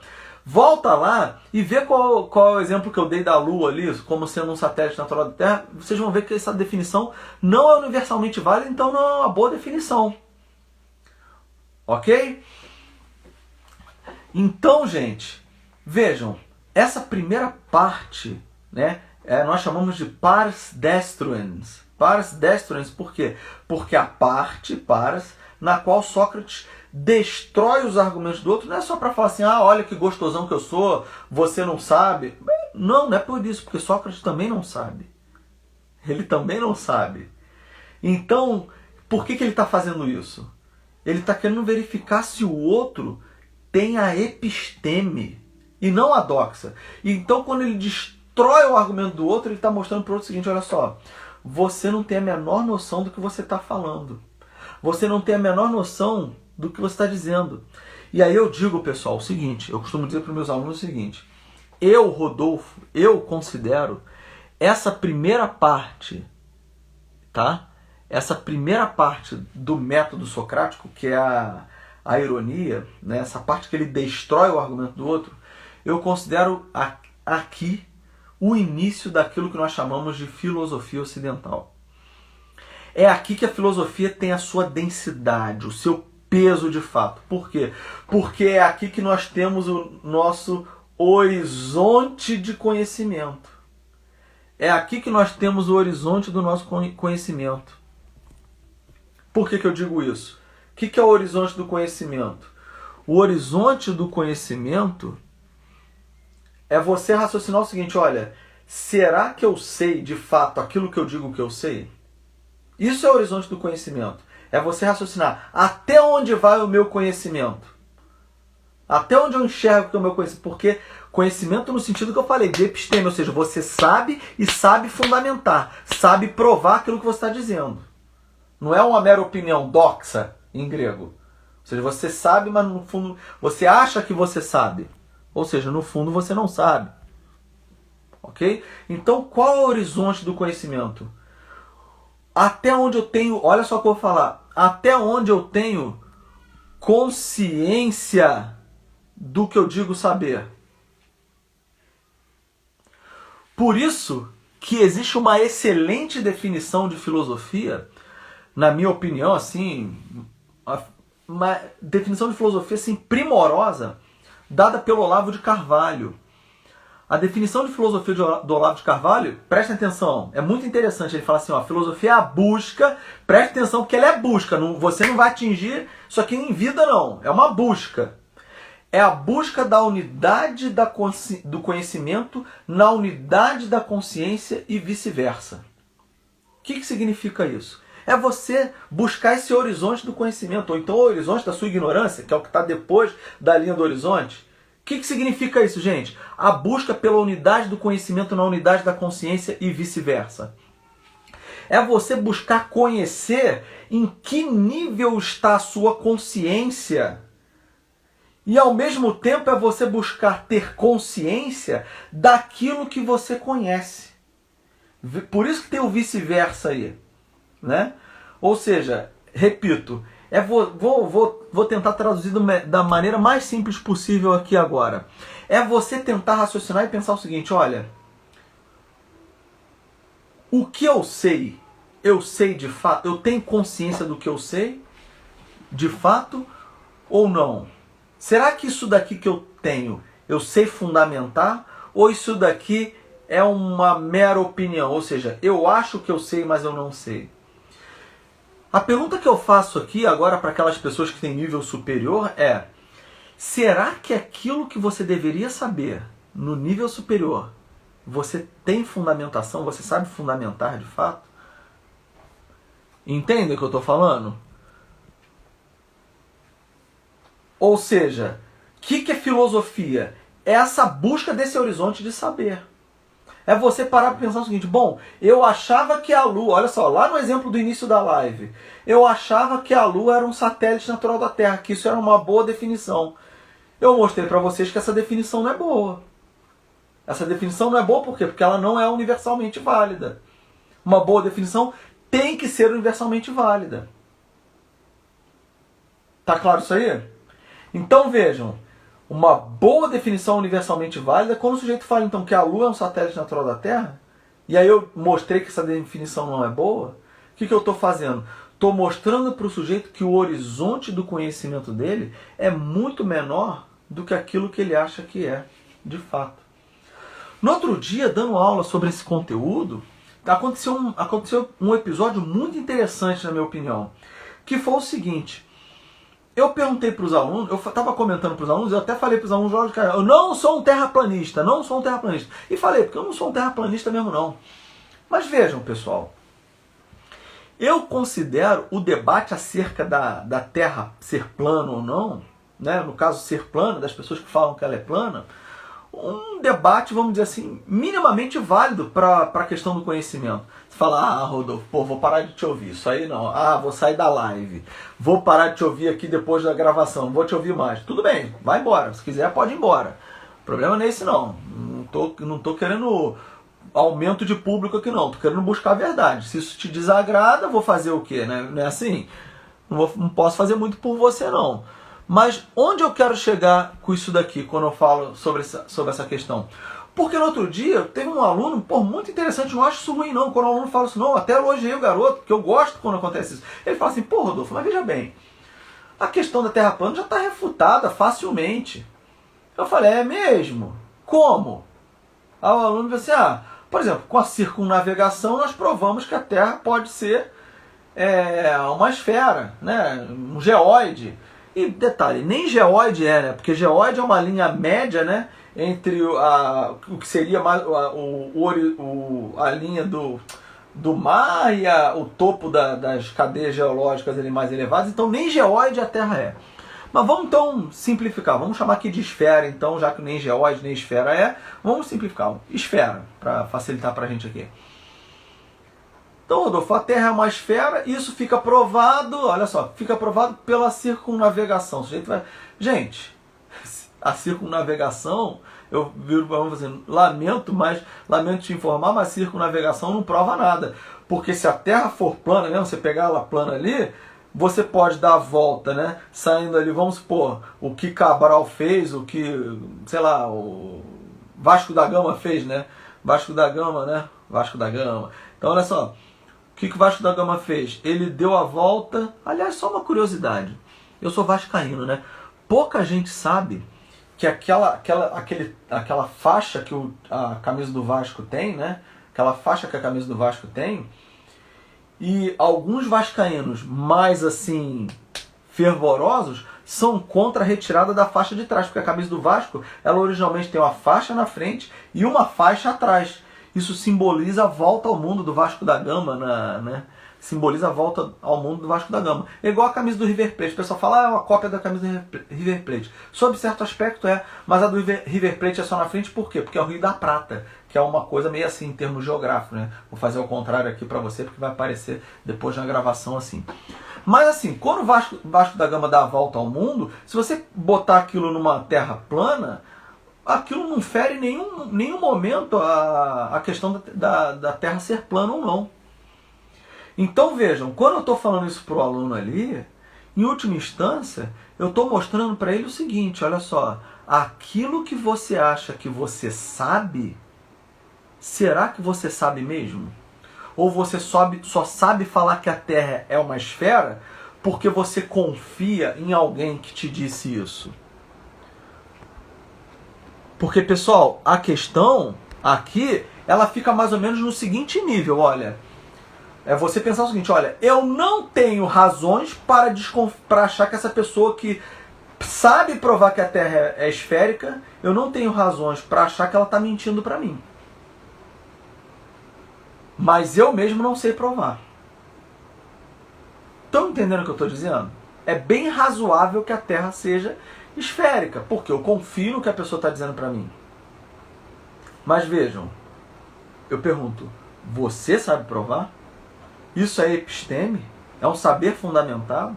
volta lá e vê qual é o exemplo que eu dei da Lua ali, como sendo um satélite natural da Terra. Vocês vão ver que essa definição não é universalmente válida, então não é uma boa definição. Ok? Então, gente, vejam, essa primeira parte, né, nós chamamos de pars destruens. Pars destruens por quê? Porque a parte, pars, na qual Sócrates destrói os argumentos do outro, não é só para falar assim, olha que gostosão que eu sou, você não sabe. Não é por isso, porque Sócrates também não sabe. Ele também não sabe. Então, por que ele está fazendo isso? Ele está querendo verificar se o outro tem a episteme e não a doxa. Então, quando ele destrói o argumento do outro, ele está mostrando para o outro o seguinte, olha só, você não tem a menor noção do que você está falando. Você não tem a menor noção do que você está dizendo. E aí eu digo, pessoal, o seguinte, eu costumo dizer para os meus alunos o seguinte, eu, Rodolfo, eu considero essa primeira parte, tá? Essa primeira parte do método socrático, que é a ironia, né? Essa parte que ele destrói o argumento do outro, eu considero aqui o início daquilo que nós chamamos de filosofia ocidental. É aqui que a filosofia tem a sua densidade, o seu peso de fato. Por quê? Porque é aqui que nós temos o nosso horizonte de conhecimento. É aqui que nós temos o horizonte do nosso conhecimento. Por que eu digo isso? O que é o horizonte do conhecimento? O horizonte do conhecimento é você raciocinar o seguinte, olha, será que eu sei de fato aquilo que eu digo que eu sei? Isso é o horizonte do conhecimento. É você raciocinar até onde vai o meu conhecimento. Até onde eu enxergo que é o meu conhecimento. Porque conhecimento no sentido que eu falei, de episteme, ou seja, você sabe e sabe fundamentar, sabe provar aquilo que você está dizendo. Não é uma mera opinião, doxa, em grego. Ou seja, você sabe, mas no fundo você acha que você sabe. Ou seja, no fundo você não sabe. Ok? Então, qual é o horizonte do conhecimento? Até onde eu tenho, olha só o que eu vou falar, até onde eu tenho consciência do que eu digo saber. Por isso que existe uma excelente definição de filosofia, na minha opinião, assim, uma definição de filosofia assim, primorosa, dada pelo Olavo de Carvalho. A definição de filosofia do Olavo de Carvalho, preste atenção, é muito interessante. Ele fala assim, ó, filosofia é a busca, preste atenção porque ela é busca, você não vai atingir isso aqui em vida não, é uma busca. É a busca da unidade do conhecimento na unidade da consciência e vice-versa. O que significa isso? É você buscar esse horizonte do conhecimento, ou então o horizonte da sua ignorância, que é o que está depois da linha do horizonte. O que significa isso, gente? A busca pela unidade do conhecimento na unidade da consciência e vice-versa. É você buscar conhecer em que nível está a sua consciência. E ao mesmo tempo é você buscar ter consciência daquilo que você conhece. Por isso que tem o vice-versa aí, né? Ou seja, repito, vou tentar traduzir da maneira mais simples possível aqui agora. É você tentar raciocinar e pensar o seguinte, olha, o que eu sei de fato, eu tenho consciência do que eu sei, de fato, ou não? Será que isso daqui que eu tenho, eu sei fundamentar? Ou isso daqui é uma mera opinião? Ou seja, eu acho que eu sei, mas eu não sei. A pergunta que eu faço aqui agora para aquelas pessoas que têm nível superior é: será que aquilo que você deveria saber no nível superior, você tem fundamentação, você sabe fundamentar de fato? Entende o que eu estou falando? Ou seja, o que é filosofia? É essa busca desse horizonte de saber. É você parar para pensar o seguinte, bom, eu achava que a Lua, olha só, lá no exemplo do início da live, eu achava que a Lua era um satélite natural da Terra, que isso era uma boa definição. Eu mostrei para vocês que essa definição não é boa. Essa definição não é boa por quê? Porque ela não é universalmente válida. Uma boa definição tem que ser universalmente válida. Tá claro isso aí? Então vejam, uma boa definição universalmente válida é quando o sujeito fala então que a Lua é um satélite natural da Terra, e aí eu mostrei que essa definição não é boa, o que eu estou fazendo? Estou mostrando para o sujeito que o horizonte do conhecimento dele é muito menor do que aquilo que ele acha que é, de fato. No outro dia, dando aula sobre esse conteúdo, aconteceu um episódio muito interessante, na minha opinião, que foi o seguinte. Eu perguntei para os alunos, eu estava comentando para os alunos, eu até falei para os alunos, eu não sou um terraplanista, não sou um terraplanista. E falei, porque eu não sou um terraplanista mesmo não. Mas vejam, pessoal, eu considero o debate acerca da Terra ser plana ou não, né, no caso ser plana, das pessoas que falam que ela é plana, um debate, vamos dizer assim, minimamente válido para a questão do conhecimento. Você fala, Rodolfo, vou parar de te ouvir, isso aí não. Vou sair da live, vou parar de te ouvir aqui depois da gravação, não vou te ouvir mais. Tudo bem, vai embora, se quiser pode ir embora. O problema não é esse não, não tô querendo aumento de público aqui não, tô querendo buscar a verdade. Se isso te desagrada, vou fazer o quê, né? Não é assim? Não posso fazer muito por você não. Mas onde eu quero chegar com isso daqui, quando eu falo sobre essa questão? Porque no outro dia, teve um aluno, muito interessante, não acho isso ruim não, quando o aluno fala assim, não, até elogiei o garoto, porque eu gosto quando acontece isso. Ele fala assim, Rodolfo, mas veja bem, a questão da Terra plana já está refutada facilmente. Eu falei, é mesmo? Como? Aí o aluno disse assim, por exemplo, com a circunnavegação nós provamos que a Terra pode ser uma esfera, né, um geóide. E detalhe, nem geóide né? Porque geóide é uma linha média, né? Entre o que seria mais a linha do mar e o topo das cadeias geológicas ali mais elevadas. Então nem geóide a Terra é. Mas vamos então simplificar. Vamos chamar aqui de esfera, então, já que nem geóide nem esfera é. Vamos simplificar. Esfera, para facilitar para a gente aqui. Então, Rodolfo, a Terra é uma esfera, isso fica provado, olha só, fica provado pela circunnavegação. Gente, a circunnavegação, eu viro para você, lamento te informar, mas a circunnavegação não prova nada. Porque se a Terra for plana, né, você pegar ela plana ali, você pode dar a volta, né, saindo ali, vamos supor, o que Cabral fez, o que, sei lá, o Vasco da Gama fez, né? Vasco da Gama. Então, olha só. O que o Vasco da Gama fez? Ele deu a volta... Aliás, só uma curiosidade. Eu sou vascaíno, né? Pouca gente sabe que aquela faixa que a camisa do Vasco tem, né? Aquela faixa que a camisa do Vasco tem, e alguns vascaínos mais, assim, fervorosos, são contra a retirada da faixa de trás. Porque a camisa do Vasco, ela originalmente tem uma faixa na frente e uma faixa atrás. Isso simboliza a volta ao mundo do Vasco da Gama, né? simboliza a volta ao mundo do Vasco da Gama. É igual a camisa do River Plate. O pessoal fala, é uma cópia da camisa do River Plate. Sob certo aspecto mas a do River Plate é só na frente, por quê? Porque é o Rio da Prata, que é uma coisa meio assim em termos geográficos, né? Vou fazer o contrário aqui para você, porque vai aparecer depois na gravação assim. Mas assim, quando o Vasco da Gama dá a volta ao mundo, se você botar aquilo numa terra plana, aquilo não fere em nenhum momento a questão da terra ser plana ou não. Então vejam, quando eu estou falando isso para o aluno ali, em última instância, eu estou mostrando para ele o seguinte, olha só, aquilo que você acha que você sabe, será que você sabe mesmo? Ou você só sabe falar que a Terra é uma esfera porque você confia em alguém que te disse isso? Porque, pessoal, a questão aqui, ela fica mais ou menos no seguinte nível, olha. É você pensar o seguinte, olha, eu não tenho razões para achar que essa pessoa que sabe provar que a Terra é esférica, eu não tenho razões para achar que ela está mentindo para mim. Mas eu mesmo não sei provar. Estão entendendo o que eu estou dizendo? É bem razoável que a Terra seja esférica, porque eu confio no que a pessoa está dizendo para mim. Mas vejam, eu pergunto, você sabe provar? Isso é episteme? É um saber fundamentado?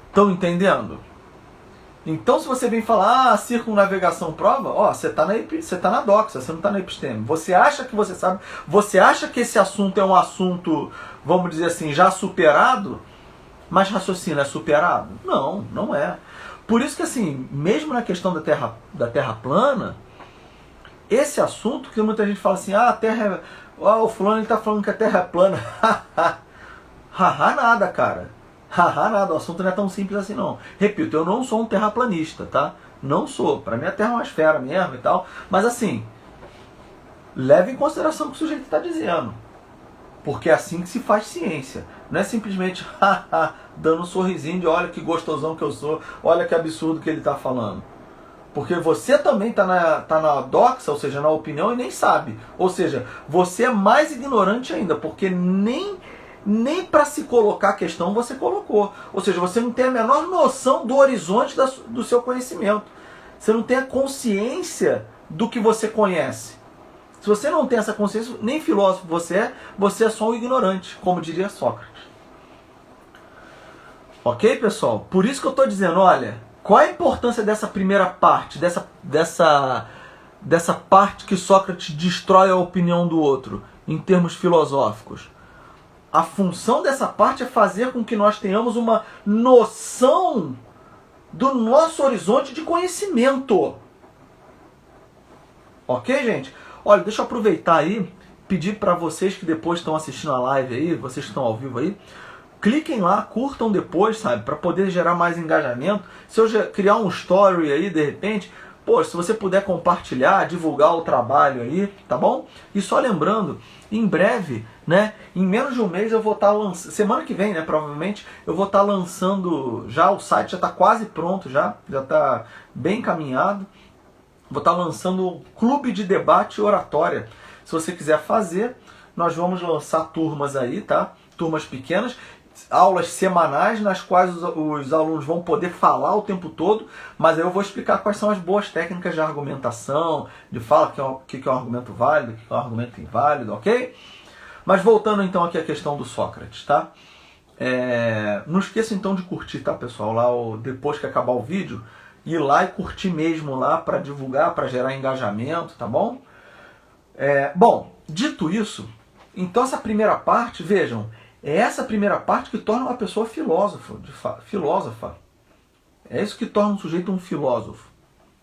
Estão entendendo? Então, se você vem falar, a circunnavegação prova, você está na doxa, você não está na episteme. Você acha que você sabe, você acha que esse assunto é um assunto, vamos dizer assim, já superado, mas raciocínio é superado? Não, não é. Por isso que, assim, mesmo na questão da terra plana, esse assunto que muita gente fala assim, a Terra o fulano está falando que a Terra é plana. Haha nada, cara. Haha nada, o assunto não é tão simples assim não. Repito, eu não sou um terraplanista, tá? Não sou. Para mim a Terra é uma esfera mesmo e tal. Mas assim, leve em consideração o que o sujeito está dizendo. Porque é assim que se faz ciência. Não é simplesmente dando um sorrisinho de olha que gostosão que eu sou, olha que absurdo que ele está falando. Porque você também está na doxa, ou seja, na opinião, e nem sabe. Ou seja, você é mais ignorante ainda, porque nem para se colocar a questão você colocou. Ou seja, você não tem a menor noção do horizonte do seu conhecimento. Você não tem a consciência do que você conhece. Se você não tem essa consciência, nem filósofo você é só um ignorante, como diria Sócrates. Ok, pessoal? Por isso que eu estou dizendo, olha, qual é a importância dessa primeira parte, dessa parte que Sócrates destrói a opinião do outro, em termos filosóficos? A função dessa parte é fazer com que nós tenhamos uma noção do nosso horizonte de conhecimento. Ok, gente? Olha, deixa eu aproveitar aí, pedir para vocês que depois estão assistindo a live aí, vocês que estão ao vivo aí, cliquem lá, curtam depois, sabe? Para poder gerar mais engajamento. Se eu criar um story aí, de repente, se você puder compartilhar, divulgar o trabalho aí, tá bom? E só lembrando, em breve, né? Em menos de um mês eu vou estar lançando, semana que vem, né? Provavelmente, eu vou estar lançando, já o site já está quase pronto, já está bem encaminhado. Vou estar lançando o Clube de Debate e Oratória. Se você quiser fazer, nós vamos lançar turmas aí, tá? Turmas pequenas, aulas semanais nas quais os alunos vão poder falar o tempo todo, mas aí eu vou explicar quais são as boas técnicas de argumentação, de fala, o que é um argumento válido, o que é um argumento inválido, ok? Mas voltando então aqui à questão do Sócrates, tá? Não esqueça então de curtir, tá, pessoal? Lá depois que acabar o vídeo, ir lá e curtir mesmo lá para divulgar, para gerar engajamento, tá bom? Bom, dito isso, então essa primeira parte, vejam, é essa primeira parte que torna uma pessoa filósofa. É isso que torna um sujeito um filósofo,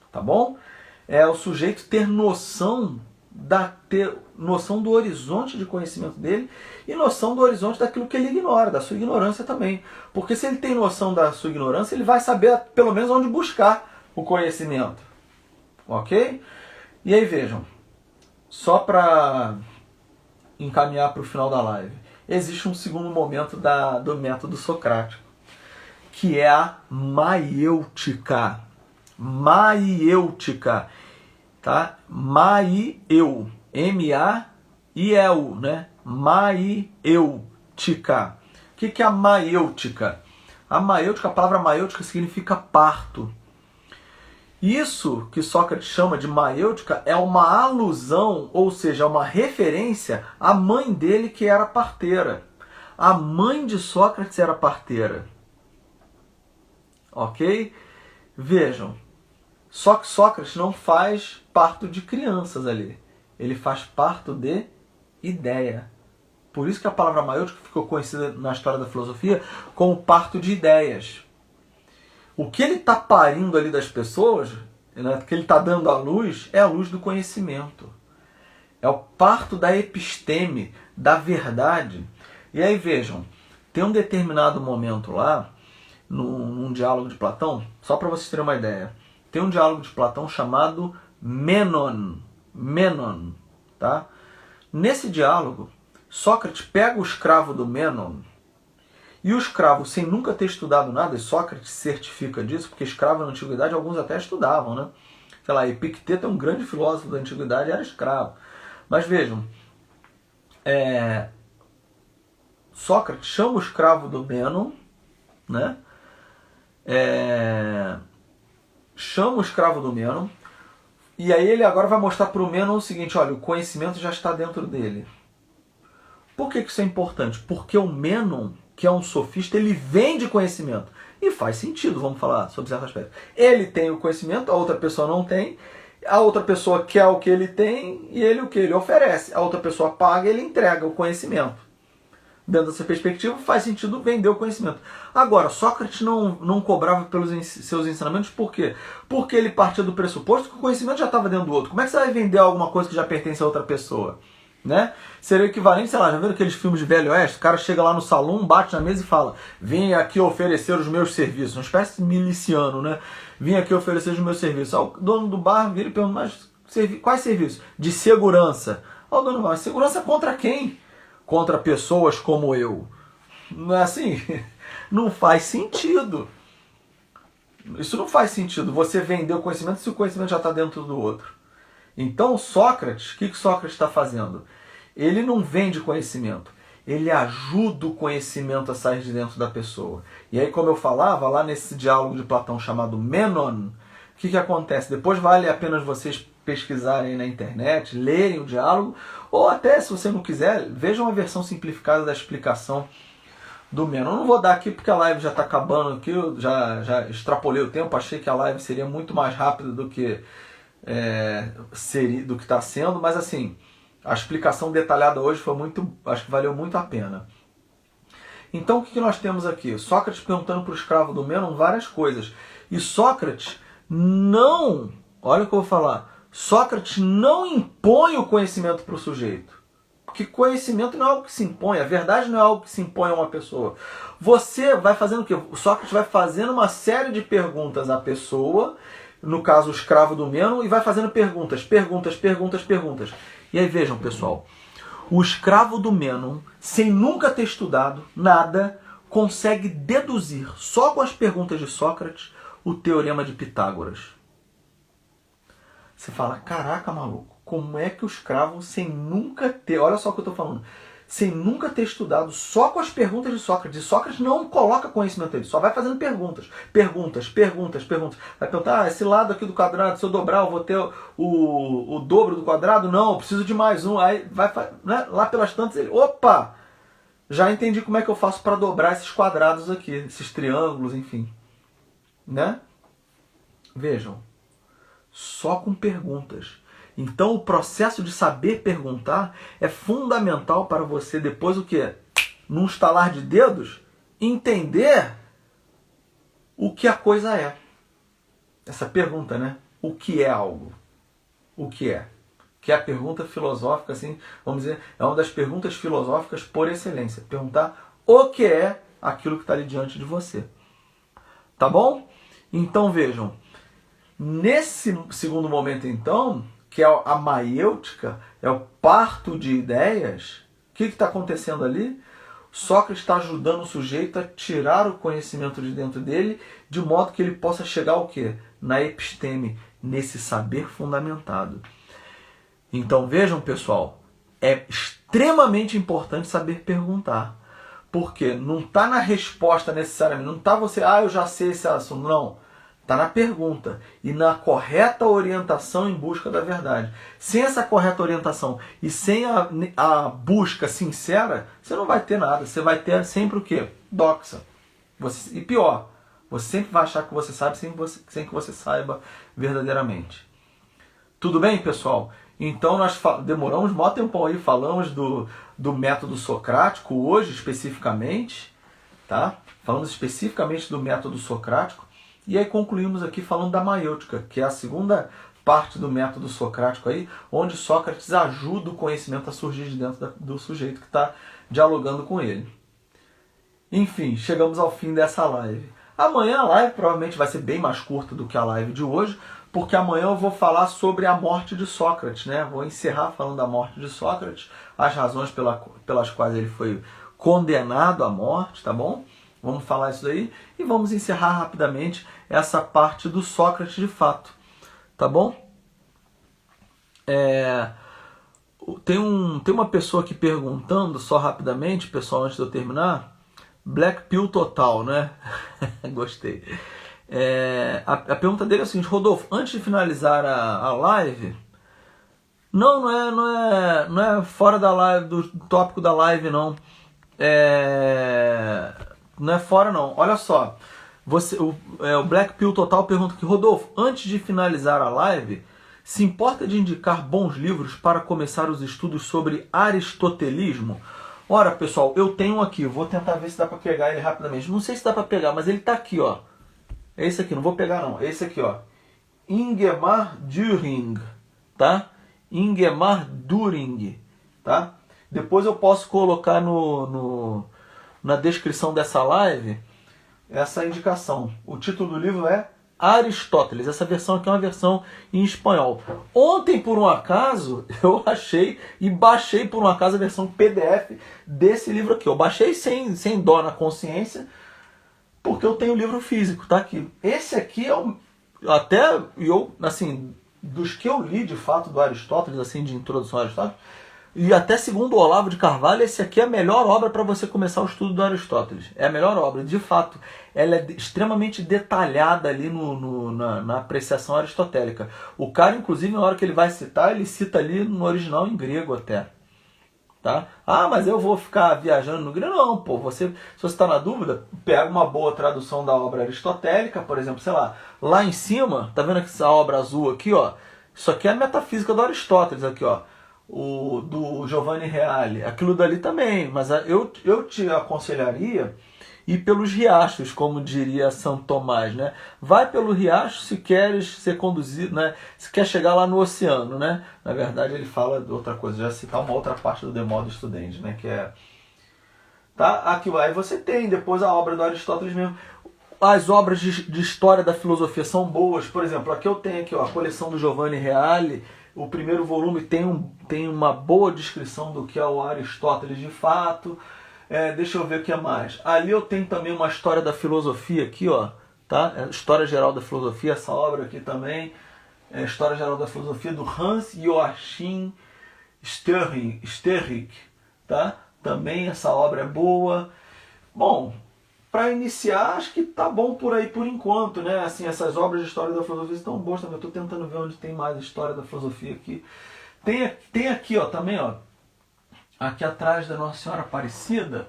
tá bom? É o sujeito ter noção do horizonte de conhecimento dele e noção do horizonte daquilo que ele ignora, da sua ignorância também. Porque se ele tem noção da sua ignorância, ele vai saber pelo menos onde buscar o conhecimento. Ok? E aí vejam, só para encaminhar para o final da live, existe um segundo momento do método socrático, que é a maiêutica. Maiêutica, tá? Maieu, M-A-I-E-U. ieu, né? Maiêutica. O que é a maiêutica? A maiêutica, a palavra maiêutica significa parto. Isso que Sócrates chama de maiêutica é uma alusão, ou seja, uma referência à mãe dele que era parteira. A mãe de Sócrates era parteira. Ok? Vejam, só que Sócrates não faz parto de crianças ali. Ele faz parto de ideia. Por isso que a palavra maiêutica ficou conhecida na história da filosofia como parto de ideias. O que ele está parindo ali das pessoas, né, que ele está dando à luz, é a luz do conhecimento. É o parto da episteme, da verdade. E aí vejam, tem um determinado momento lá, num diálogo de Platão, só para vocês terem uma ideia, tem um diálogo de Platão chamado Menon. Menon, tá? Nesse diálogo, Sócrates pega o escravo do Menon, e o escravo, sem nunca ter estudado nada, e Sócrates certifica disso, porque escravo na antiguidade alguns até estudavam, né? Sei lá, Epicteto é um grande filósofo da antiguidade, era escravo. Mas vejam, Sócrates chama o escravo do Menon, né? Chama o escravo do Menon, e aí ele agora vai mostrar para o Menon o seguinte, olha, o conhecimento já está dentro dele. Por que isso é importante? Porque o Menon, que é um sofista, ele vende conhecimento. E faz sentido, vamos falar sobre certo aspecto. Ele tem o conhecimento, a outra pessoa não tem. A outra pessoa quer o que ele tem e ele o que ele oferece. A outra pessoa paga e ele entrega o conhecimento. Dentro dessa perspectiva, faz sentido vender o conhecimento. Agora, Sócrates não cobrava pelos seus ensinamentos, por quê? Porque ele partia do pressuposto que o conhecimento já estava dentro do outro. Como é que você vai vender alguma coisa que já pertence a outra pessoa? Né? Seria o equivalente, sei lá, já viram aqueles filmes de Velho Oeste? O cara chega lá no salão, bate na mesa e fala: vim aqui oferecer os meus serviços. Uma espécie de miliciano, né? Vim aqui oferecer os meus serviços. O dono do bar vira e pergunta: mas quais serviços? De segurança. O dono do bar: segurança contra quem? Contra pessoas como eu. Não é assim? Não faz sentido. Isso não faz sentido. Você vender o conhecimento se o conhecimento já está dentro do outro. Então Sócrates, o que Sócrates está fazendo? Ele não vende conhecimento, ele ajuda o conhecimento a sair de dentro da pessoa. E aí, como eu falava, lá nesse diálogo de Platão chamado Menon, o que acontece? Depois vale a pena vocês pesquisarem na internet, lerem o diálogo, ou até, se você não quiser, vejam a versão simplificada da explicação do Menon. Eu não vou dar aqui porque a live já está acabando aqui, eu já extrapolei o tempo, achei que a live seria muito mais rápida do que do que está sendo, mas assim, a explicação detalhada hoje foi acho que valeu muito a pena. Então o que nós temos aqui? Sócrates perguntando para o escravo do Menon várias coisas. E Sócrates não, olha o que eu vou falar, Sócrates não impõe o conhecimento para o sujeito. Porque conhecimento não é algo que se impõe, a verdade não é algo que se impõe a uma pessoa. Você vai fazendo o quê? O Sócrates vai fazendo uma série de perguntas à pessoa, no caso o escravo do Menon, e vai fazendo perguntas. E aí vejam, pessoal, o escravo do Menon, sem nunca ter estudado nada, consegue deduzir, só com as perguntas de Sócrates, o teorema de Pitágoras. Você fala, caraca, maluco, como é que o escravo, sem nunca ter, olha só o que eu estou falando, sem nunca ter estudado, só com as perguntas de Sócrates. E Sócrates não coloca conhecimento dele, só vai fazendo perguntas. Vai perguntar, esse lado aqui do quadrado, se eu dobrar, eu vou ter o dobro do quadrado? Não, eu preciso de mais um. Aí vai, né, lá pelas tantas, ele, opa, já entendi como é que eu faço para dobrar esses quadrados aqui, esses triângulos, enfim. Né? Vejam, só com perguntas. Então o processo de saber perguntar é fundamental para você depois o quê? Num estalar de dedos, entender o que a coisa é. Essa pergunta, né? O que é algo? O que é? Que é a pergunta filosófica, assim, vamos dizer, é uma das perguntas filosóficas por excelência. Perguntar o que é aquilo que está ali diante de você. Tá bom? Então vejam, nesse segundo momento então, que é a maiêutica, é o parto de ideias, o que está acontecendo ali? Sócrates está ajudando o sujeito a tirar o conhecimento de dentro dele, de modo que ele possa chegar ao quê? Na episteme, nesse saber fundamentado. Então vejam, pessoal, é extremamente importante saber perguntar. Porque não está na resposta necessariamente, não está você, eu já sei esse assunto, não. Está na pergunta e na correta orientação em busca da verdade. Sem essa correta orientação e sem a busca sincera, você não vai ter nada. Você vai ter sempre o quê? Doxa. E pior, você sempre vai achar que você sabe sem que você saiba verdadeiramente. Tudo bem, pessoal? Então nós demoramos um maior tempão aí, falamos do método socrático hoje especificamente, tá? Falamos especificamente do método socrático e aí concluímos aqui falando da maiêutica, que é a segunda parte do método socrático aí, onde Sócrates ajuda o conhecimento a surgir de dentro do sujeito que está dialogando com ele. Enfim, chegamos ao fim dessa live. Amanhã a live provavelmente vai ser bem mais curta do que a live de hoje, porque amanhã eu vou falar sobre a morte de Sócrates, né? Vou encerrar falando da morte de Sócrates, as razões pelas quais ele foi condenado à morte, tá bom? Vamos falar isso daí e vamos encerrar rapidamente essa parte do Sócrates de fato, tá bom? Tem uma pessoa aqui perguntando, só rapidamente, pessoal, antes de eu terminar, Black Pill total, né? Gostei. A pergunta dele é a seguinte: Rodolfo, antes de finalizar a live, não é fora da live, do tópico da live, não. Não é fora, não. Olha só, o Black Pill total pergunta aqui: Rodolfo, antes de finalizar a live, se importa de indicar bons livros para começar os estudos sobre aristotelismo? Ora, pessoal, eu tenho aqui, vou tentar ver se dá para pegar ele rapidamente. Não sei se dá para pegar, mas ele está aqui, ó. É esse aqui, não vou pegar não. É esse aqui, ó. Ingemar Dühring, tá? Ingemar Dühring, tá? Depois eu posso colocar na descrição dessa live essa indicação. O título do livro é Aristóteles. Essa versão aqui é uma versão em espanhol. Ontem, por um acaso, eu achei e baixei por um acaso a versão PDF desse livro aqui. Eu baixei sem dó na consciência, porque eu tenho o livro físico, tá aqui. Esse aqui é assim, dos que eu li de fato do Aristóteles, assim, de introdução ao Aristóteles, e até segundo o Olavo de Carvalho, esse aqui é a melhor obra para você começar o estudo do Aristóteles. É a melhor obra, de fato. Ela é extremamente detalhada ali na apreciação aristotélica. O cara, inclusive, na hora que ele vai citar, ele cita ali no original em grego até. Tá? Mas eu vou ficar viajando no grego? Não, pô. Se você está na dúvida, pega uma boa tradução da obra aristotélica, por exemplo, sei lá em cima, tá vendo essa obra azul aqui, ó? Isso aqui é a metafísica do Aristóteles, aqui, ó. Do Giovanni Reale, aquilo dali também, mas eu te aconselharia ir pelos riachos, como diria São Tomás, né? Vai pelo riacho se queres ser conduzido, né? Se quer chegar lá no oceano, né? Na verdade ele fala de outra coisa, já citar uma outra parte do De Modo Studente, né? Que é, tá? Aqui, aí você tem depois a obra do Aristóteles mesmo. As obras de história da filosofia são boas, por exemplo, aqui eu tenho aqui, ó, a coleção do Giovanni Reale. O primeiro volume tem uma boa descrição do que é o Aristóteles de fato. Deixa eu ver o que é mais. Ali eu tenho também uma história da filosofia aqui, ó, tá? História geral da filosofia, essa obra aqui também. História geral da filosofia do Hans Joachim Sterrick, tá? Também essa obra é boa. Bom, para iniciar, acho que tá bom por aí por enquanto, né? Assim, essas obras de história da filosofia estão boas também. Eu tô tentando ver onde tem mais história da filosofia aqui. Tem aqui, ó, também, ó. Aqui atrás da Nossa Senhora Aparecida,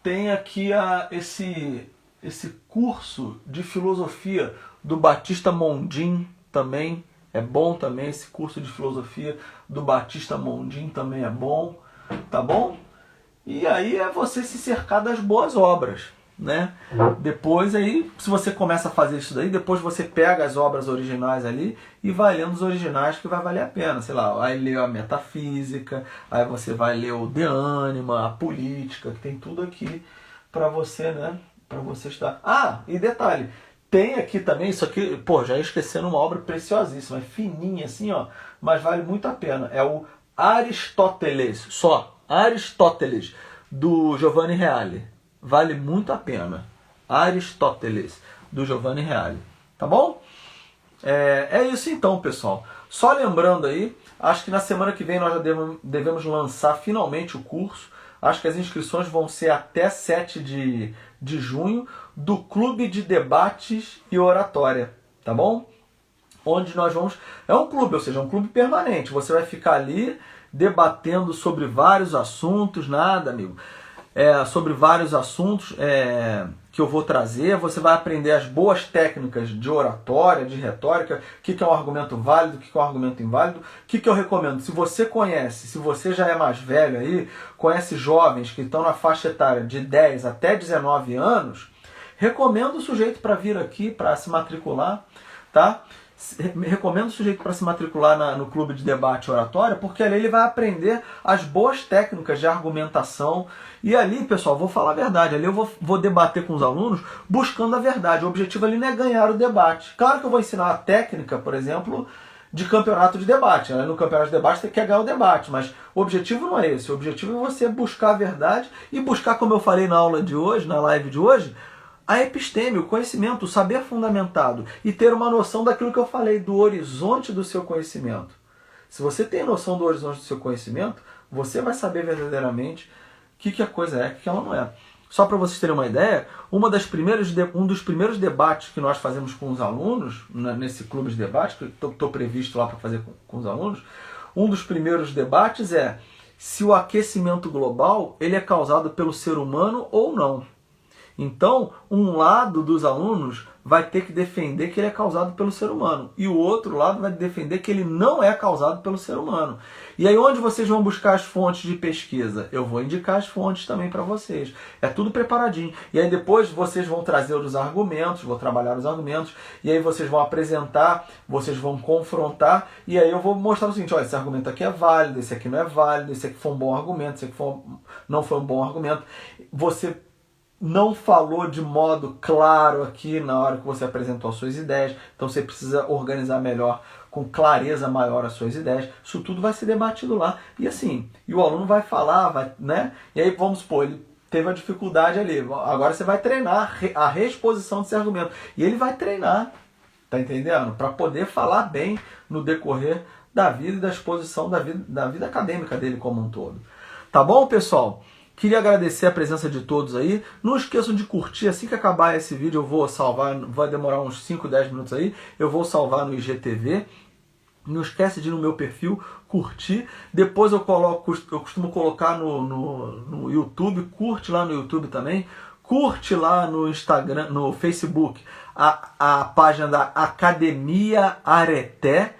tem aqui esse curso de filosofia do Batista Mondin também. É bom também esse curso de filosofia do Batista Mondin também é bom, tá bom? E aí é você se cercar das boas obras, né? Depois aí, se você começa a fazer isso daí, depois você pega as obras originais ali e vai lendo os originais, que vai valer a pena. Sei lá, vai ler a Metafísica, aí você vai ler o De Anima, a Política, que tem tudo aqui para você, né? Para você estudar. E detalhe, tem aqui também, isso aqui, pô, já ia esquecendo uma obra preciosíssima, é fininha assim, ó, mas vale muito a pena. É o Aristóteles, só Aristóteles, do Giovanni Reale. Vale muito a pena. Aristóteles, do Giovanni Reale. Tá bom? É isso então, pessoal. Só lembrando aí, acho que na semana que vem nós já devemos lançar finalmente o curso. Acho que as inscrições vão ser até 7 de junho, do Clube de Debates e Oratória, tá bom? Onde nós vamos... É um clube, ou seja, é um clube permanente. Você vai ficar ali debatendo sobre vários assuntos, amigo. Sobre vários assuntos que eu vou trazer. Você vai aprender as boas técnicas de oratória, de retórica, o que é um argumento válido, o que é um argumento inválido. O que eu recomendo? Se você conhece, se você já é mais velho aí, conhece jovens que estão na faixa etária de 10 até 19 anos, recomendo o sujeito para vir aqui, para se matricular, tá? Recomendo o sujeito para se matricular no Clube de Debate e Oratória, porque ali ele vai aprender as boas técnicas de argumentação. E ali, pessoal, vou falar a verdade, ali eu vou debater com os alunos buscando a verdade. O objetivo ali não é ganhar o debate. Claro que eu vou ensinar a técnica, por exemplo, de campeonato de debate. No campeonato de debate você quer ganhar o debate, mas o objetivo não é esse. O objetivo é você buscar a verdade e buscar, como eu falei na aula de hoje, na live de hoje, a episteme, o conhecimento, o saber fundamentado e ter uma noção daquilo que eu falei, do horizonte do seu conhecimento. Se você tem noção do horizonte do seu conhecimento, você vai saber verdadeiramente o que a coisa é e o que ela não é. Só para vocês terem uma ideia, um dos primeiros debates que nós fazemos com os alunos, nesse clube de debate, que estou previsto lá para fazer com os alunos, um dos primeiros debates é se o aquecimento global ele é causado pelo ser humano ou não. Então, um lado dos alunos vai ter que defender que ele é causado pelo ser humano. E o outro lado vai defender que ele não é causado pelo ser humano. E aí onde vocês vão buscar as fontes de pesquisa? Eu vou indicar as fontes também para vocês. É tudo preparadinho. E aí depois vocês vão trazer os argumentos, vou trabalhar os argumentos, e aí vocês vão apresentar, vocês vão confrontar, e aí eu vou mostrar o seguinte, olha, esse argumento aqui é válido, esse aqui não é válido, esse aqui foi um bom argumento, esse aqui não foi um bom argumento. Você não falou de modo claro aqui na hora que você apresentou as suas ideias, então você precisa organizar melhor, com clareza maior as suas ideias. Isso tudo vai ser debatido lá. E assim, e o aluno vai falar, né? E aí vamos supor, ele teve uma dificuldade ali, agora você vai treinar a reexposição desse argumento. E ele vai treinar, tá entendendo? Para poder falar bem no decorrer da vida e da exposição da vida acadêmica dele como um todo. Tá bom, pessoal? Queria agradecer a presença de todos aí. Não esqueçam de curtir. Assim que acabar esse vídeo eu vou salvar, vai demorar uns 5, 10 minutos aí. Eu vou salvar no IGTV. Não esquece de ir no meu perfil, curtir. Depois eu costumo colocar no YouTube. Curte lá no YouTube também. Curte lá no Instagram, no Facebook, a página da Academia Areté.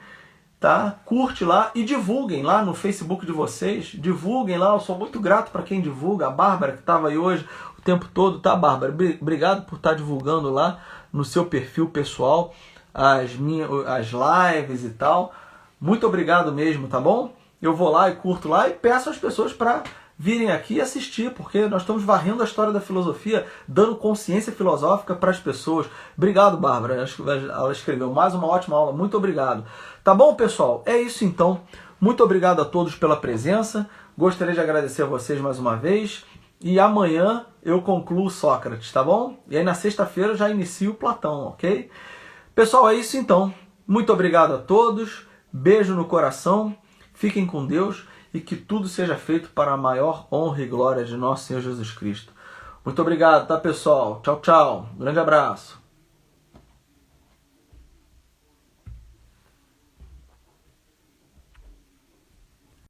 Tá? Curte lá e divulguem lá no Facebook de vocês. Divulguem lá, eu sou muito grato para quem divulga. A Bárbara, que estava aí hoje o tempo todo, tá, Bárbara? Obrigado por estar divulgando lá no seu perfil pessoal as lives e tal. Muito obrigado mesmo, tá bom? Eu vou lá e curto lá e peço às pessoas para virem aqui assistir, porque nós estamos varrendo a história da filosofia, dando consciência filosófica para as pessoas. Obrigado, Bárbara. Ela escreveu mais uma ótima aula. Muito obrigado. Tá bom, pessoal? É isso então. Muito obrigado a todos pela presença. Gostaria de agradecer a vocês mais uma vez. E amanhã eu concluo Sócrates, tá bom? E aí na sexta-feira eu já inicio Platão, ok? Pessoal, é isso então. Muito obrigado a todos. Beijo no coração. Fiquem com Deus. E que tudo seja feito para a maior honra e glória de nosso Senhor Jesus Cristo. Muito obrigado, tá, pessoal? Tchau, tchau. Grande abraço.